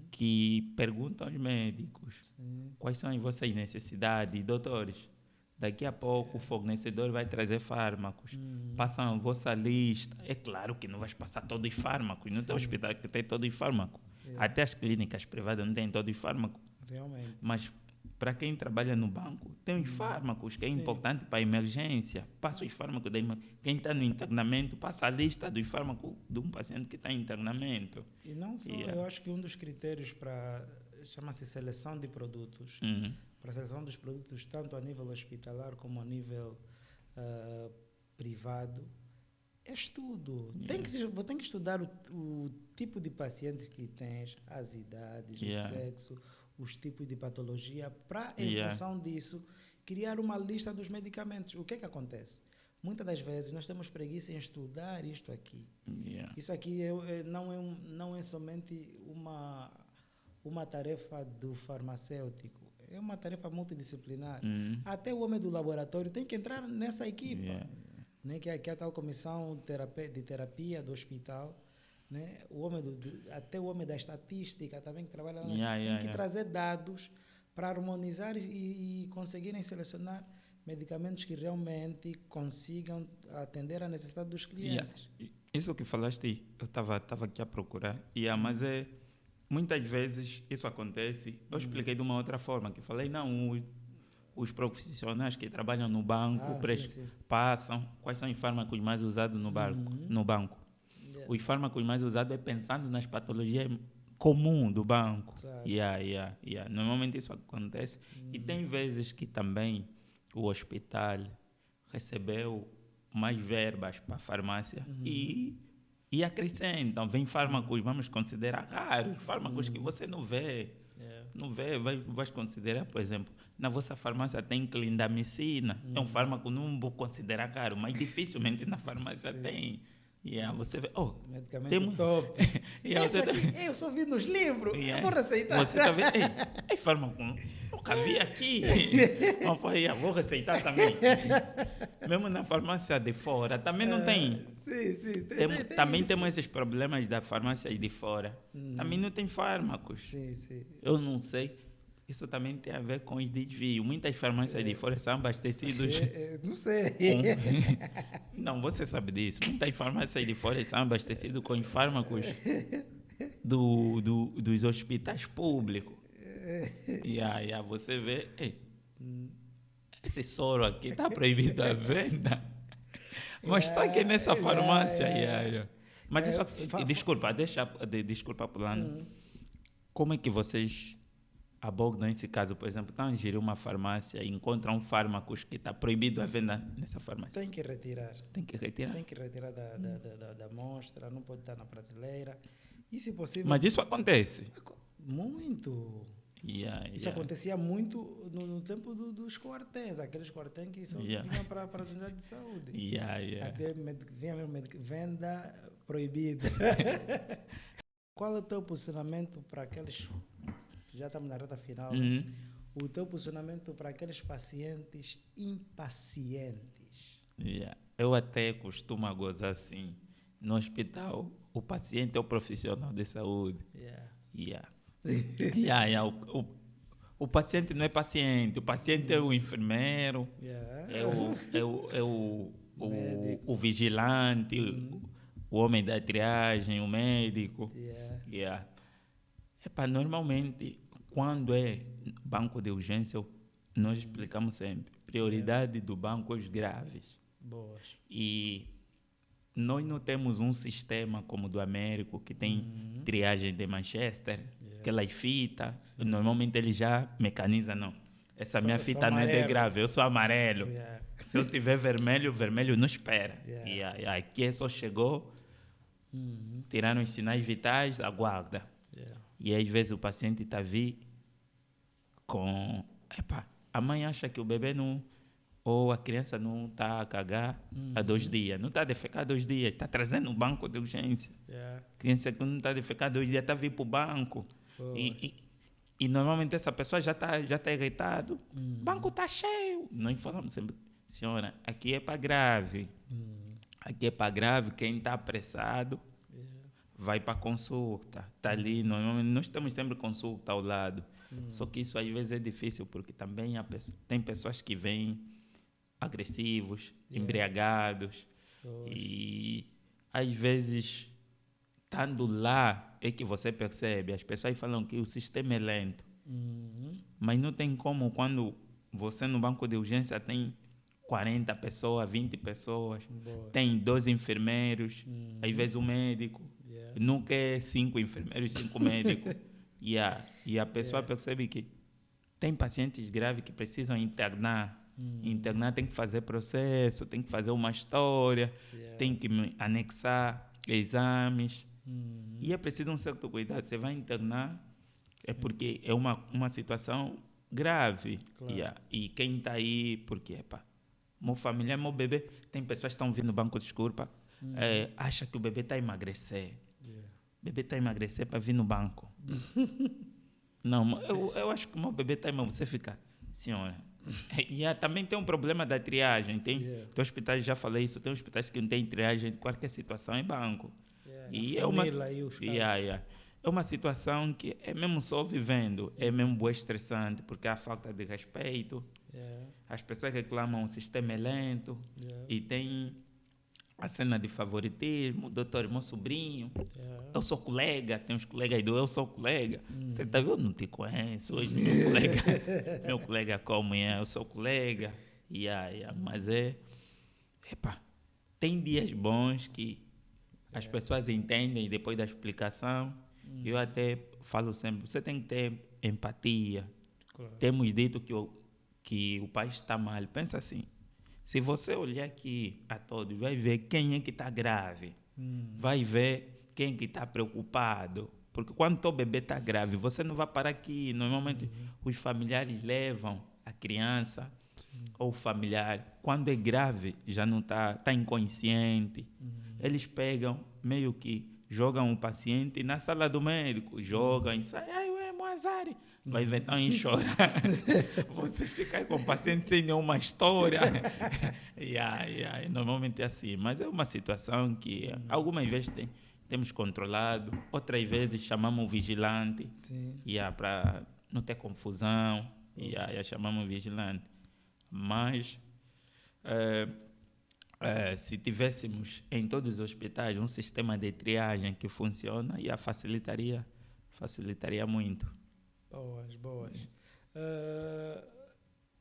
que perguntam aos médicos quais são as vossas necessidades, doutores. Daqui a pouco o fornecedor vai trazer fármacos. Passam a vossa lista. É claro que não vais passar todos os fármacos. Não tem hospital que tem todos os fármacos. Até as clínicas privadas não têm todos os fármacos. Realmente. Mas para quem trabalha no banco, tem os fármacos, que é importante para a emergência. Passa os fármacos da emergência. Quem está no internamento, passa a lista dos fármacos de um paciente que está em internamento. E não só, eu acho que um dos critérios para, chama-se seleção de produtos, para a seleção dos produtos, tanto a nível hospitalar como a nível privado, é estudo. Tem que estudar o tipo de pacientes que tens, as idades, o sexo, os tipos de patologia, para, em função disso, criar uma lista dos medicamentos. O que é que acontece? Muitas das vezes nós temos preguiça em estudar isto aqui. Isso aqui não é somente uma tarefa do farmacêutico, é uma tarefa multidisciplinar. Até o homem do laboratório tem que entrar nessa equipa. Né? Que é a tal comissão de terapia do hospital. Né? Até o homem da estatística também que trabalha lá, tem que trazer dados para harmonizar e conseguirem selecionar medicamentos que realmente consigam atender à necessidade dos clientes. Isso que falaste, eu estava aqui a procurar, mas muitas vezes isso acontece. Eu expliquei de uma outra forma, que falei, os profissionais que trabalham no banco passam quais são os fármacos mais usados no banco. Os fármacos mais usados é pensando nas patologias comuns do banco. Claro. Normalmente isso acontece. E tem vezes que também o hospital recebeu mais verbas para a farmácia e acrescentam. Vem fármacos, vamos considerar raros, fármacos que você não vê. Não vê, vai considerar, por exemplo, na vossa farmácia tem clindamicina. É um fármaco, não vou considerar caro, mas dificilmente na farmácia tem. Você vê, medicamento top. Eu só vi nos livros, eu vou receitar. Você está vendo? É fármaco, nunca vi aqui. Vou receitar também. Mesmo na farmácia de fora, também não tem. Também temos esses problemas da farmácia de fora. Também não tem fármacos. Eu não sei. Isso também tem a ver com os desvios. Muitas farmácias de fora são abastecidas. Não sei. Não, você sabe disso. Muitas farmácias de fora são abastecidas com os fármacos dos hospitais públicos. Você vê, esse soro aqui está proibido a venda. Mas está aqui nessa farmácia. Mas desculpa, desculpa, Pulano. Como é que vocês abordam esse caso, por exemplo, estão a gerir uma farmácia e encontram fármacos que está proibido a venda nessa farmácia. Tem que retirar. Tem que retirar. Tem que retirar da mostra, não pode estar na prateleira. E se possível... Mas isso acontece. Muito. Isso acontecia muito no tempo dos quartéis, aqueles quartéis que só vinham para as unidades de saúde. Até vinha mesmo venda proibida. Qual é o teu posicionamento para aqueles... Já estamos na reta final. O teu posicionamento para aqueles pacientes impacientes. Eu até costumo gozar assim. No hospital, o paciente é o profissional de saúde. O paciente não é paciente. O paciente é o enfermeiro, o vigilante, o homem da triagem, o médico. Normalmente, quando é banco de urgência, nós explicamos sempre. Prioridade do banco os graves. Boas. E nós não temos um sistema como o do Américo, que tem triagem de Manchester, aquelas fitas. Normalmente ele já mecaniza, não. Essa minha fita não é de grave, eu sou amarelo. Se eu tiver vermelho, vermelho não espera. Aqui só chegou, tiraram os sinais vitais, aguarda. E às vezes o paciente está vindo com... a mãe acha que o bebê não... Ou a criança não está a cagar há 2 dias. Não está a defecar há 2 dias. Está trazendo um banco de urgência. Criança que não está a defecar há 2 dias está vindo para o banco. E normalmente essa pessoa já está irritado. O banco está cheio. Nós falamos sempre, senhora, aqui é para grave. Aqui é para grave. Quem está apressado vai para consulta. Está ali. Normalmente nós temos sempre consulta ao lado. Só que isso às vezes é difícil porque também tem pessoas que vêm agressivos, embriagados. E às vezes, estando lá, é que você percebe. As pessoas falam que o sistema é lento. Mas não tem como quando você no banco de urgência tem 40 pessoas, 20 pessoas, tem 2 enfermeiros, às vezes um médico. Nunca é 5 enfermeiros, 5 médicos. E a pessoa percebe que tem pacientes graves que precisam internar. Internar tem que fazer processo, tem que fazer uma história, tem que anexar exames. E é preciso um certo cuidado. Você vai internar, é porque é uma situação grave. Claro. E quem está aí, porque, meu familiar, meu bebê, tem pessoas que estão vindo no banco de escuro, acha que o bebê está a emagrecer. O bebê está a emagrecer para vir no banco. Não, eu acho que o meu bebê está a emagrecer. Você fica, senhora. Também tem um problema da triagem. Tem hospitais, já falei isso, tem hospitais que não tem triagem de qualquer situação em banco. E é uma situação que é mesmo só vivendo, é mesmo boa estressante, porque há falta de respeito. As pessoas reclamam o sistema é lento e tem a cena de favoritismo, doutor, meu sobrinho, eu sou colega, tem uns colegas aí do eu sou colega. Você tá vendo? Eu não te conheço hoje, meu colega como é, eu sou colega. Mas tem dias bons que as pessoas entendem depois da explicação. Eu até falo sempre, você tem que ter empatia. Claro. Temos dito que o país está mal. Pensa assim, se você olhar aqui a todos, vai ver quem é que está grave, vai ver quem é que está preocupado. Porque quando o teu bebê está grave, você não vai parar aqui. Normalmente, os familiares levam a criança ou o familiar. Quando é grave, já não está inconsciente. Eles pegam, meio que jogam o paciente na sala do médico. Jogam e saem. Moazari. Vai inventar em chorar. Você fica aí com o paciente sem nenhuma história. Normalmente é assim. Mas é uma situação que algumas vezes temos controlado. Outras vezes chamamos o vigilante. Para não ter confusão. Chamamos o vigilante. Mas se tivéssemos em todos os hospitais um sistema de triagem que funciona, facilitaria muito. Boas.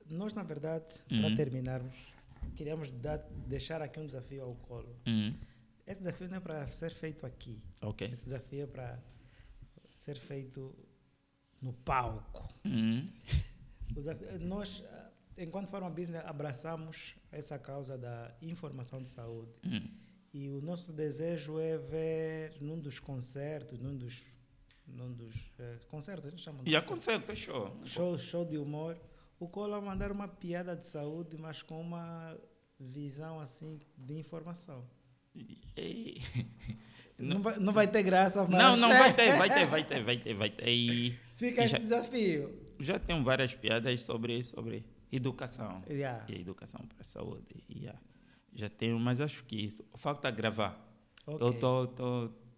Nós, na verdade, para terminarmos, queríamos deixar aqui um desafio ao Colo. Esse desafio não é para ser feito aqui. Okay. Esse desafio é para ser feito no palco. Nós, enquanto Pharma Business, abraçamos essa causa da informação de saúde. E o nosso desejo é ver num dos concertos, concertos, a gente chama de concerto, é show de humor, o Cola mandar uma piada de saúde, mas com uma visão assim de informação. Não vai ter graça, mas... Não, vai ter. Fica esse desafio. Já tenho várias piadas sobre educação. E educação para a saúde. Já tenho, mas acho que isso falta gravar. Okay. Eu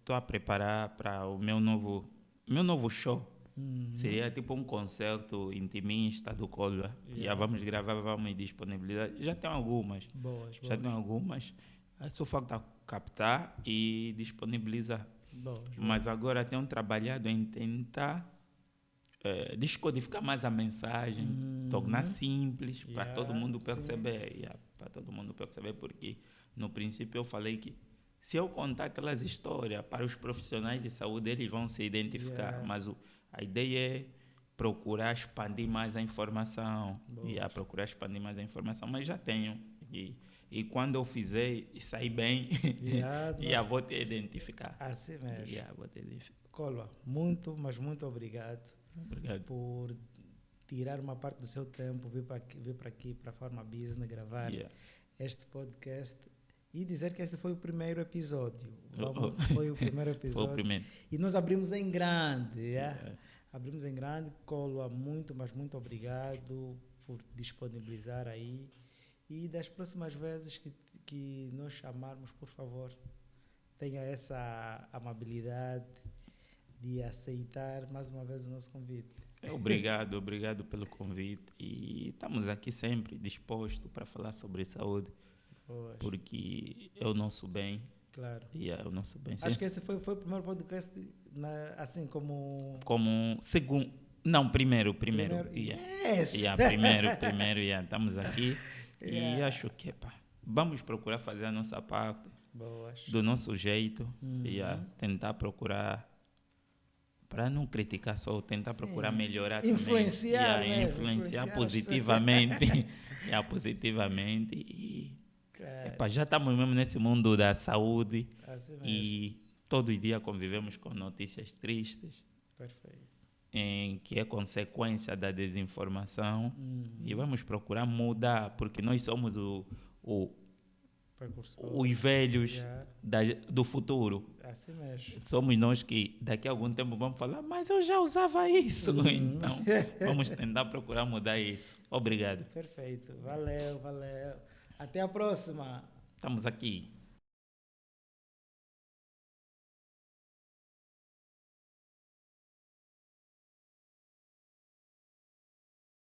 tô a preparar para o meu novo show. Seria tipo um concerto intimista do Cola. Vamos gravar, vamos disponibilizar. Já tenho algumas. Boas. Só falta captar e disponibilizar. Mas agora tenho trabalhado em tentar descodificar mais a mensagem, tornar simples para todo mundo perceber. Para todo mundo perceber, porque no princípio eu falei que se eu contar aquelas histórias para os profissionais de saúde, eles vão se identificar. Mas a ideia é procurar expandir mais a informação. Mas já tenho. E quando eu fizer e sair bem, vou te identificar. Assim mesmo. Vou te identificar. Cola, muito, mas muito obrigado. Obrigado por tirar uma parte do seu tempo, vir para aqui, para a Pharma Business, gravar este podcast e dizer que este foi o primeiro episódio. Foi o primeiro episódio. Foi o primeiro. E nós abrimos em grande. Abrimos em grande. Cola, muito, mas muito obrigado por disponibilizar aí. E das próximas vezes que nós chamarmos, por favor, tenha essa amabilidade de aceitar mais uma vez o nosso convite. Obrigado pelo convite. E estamos aqui sempre dispostos para falar sobre saúde, porque é o nosso bem. Claro. É o nosso bem. Acho que esse foi o primeiro podcast, assim como... Como segundo... Não, primeiro. Primeiro, estamos aqui. E acho que vamos procurar fazer a nossa parte. Do nosso jeito. Tentar procurar... Para não criticar só, tentar procurar melhorar influenciar também. Influenciar positivamente. Positivamente. E já estamos mesmo nesse mundo da saúde. Assim e todo dia convivemos com notícias tristes. Perfeito. Que é consequência da desinformação. E vamos procurar mudar, porque nós somos os velhos do futuro. Assim mesmo. Somos nós que daqui a algum tempo vamos falar, mas eu já usava isso. Então, vamos tentar procurar mudar isso. Obrigado. Perfeito. Valeu. Até a próxima. Estamos aqui.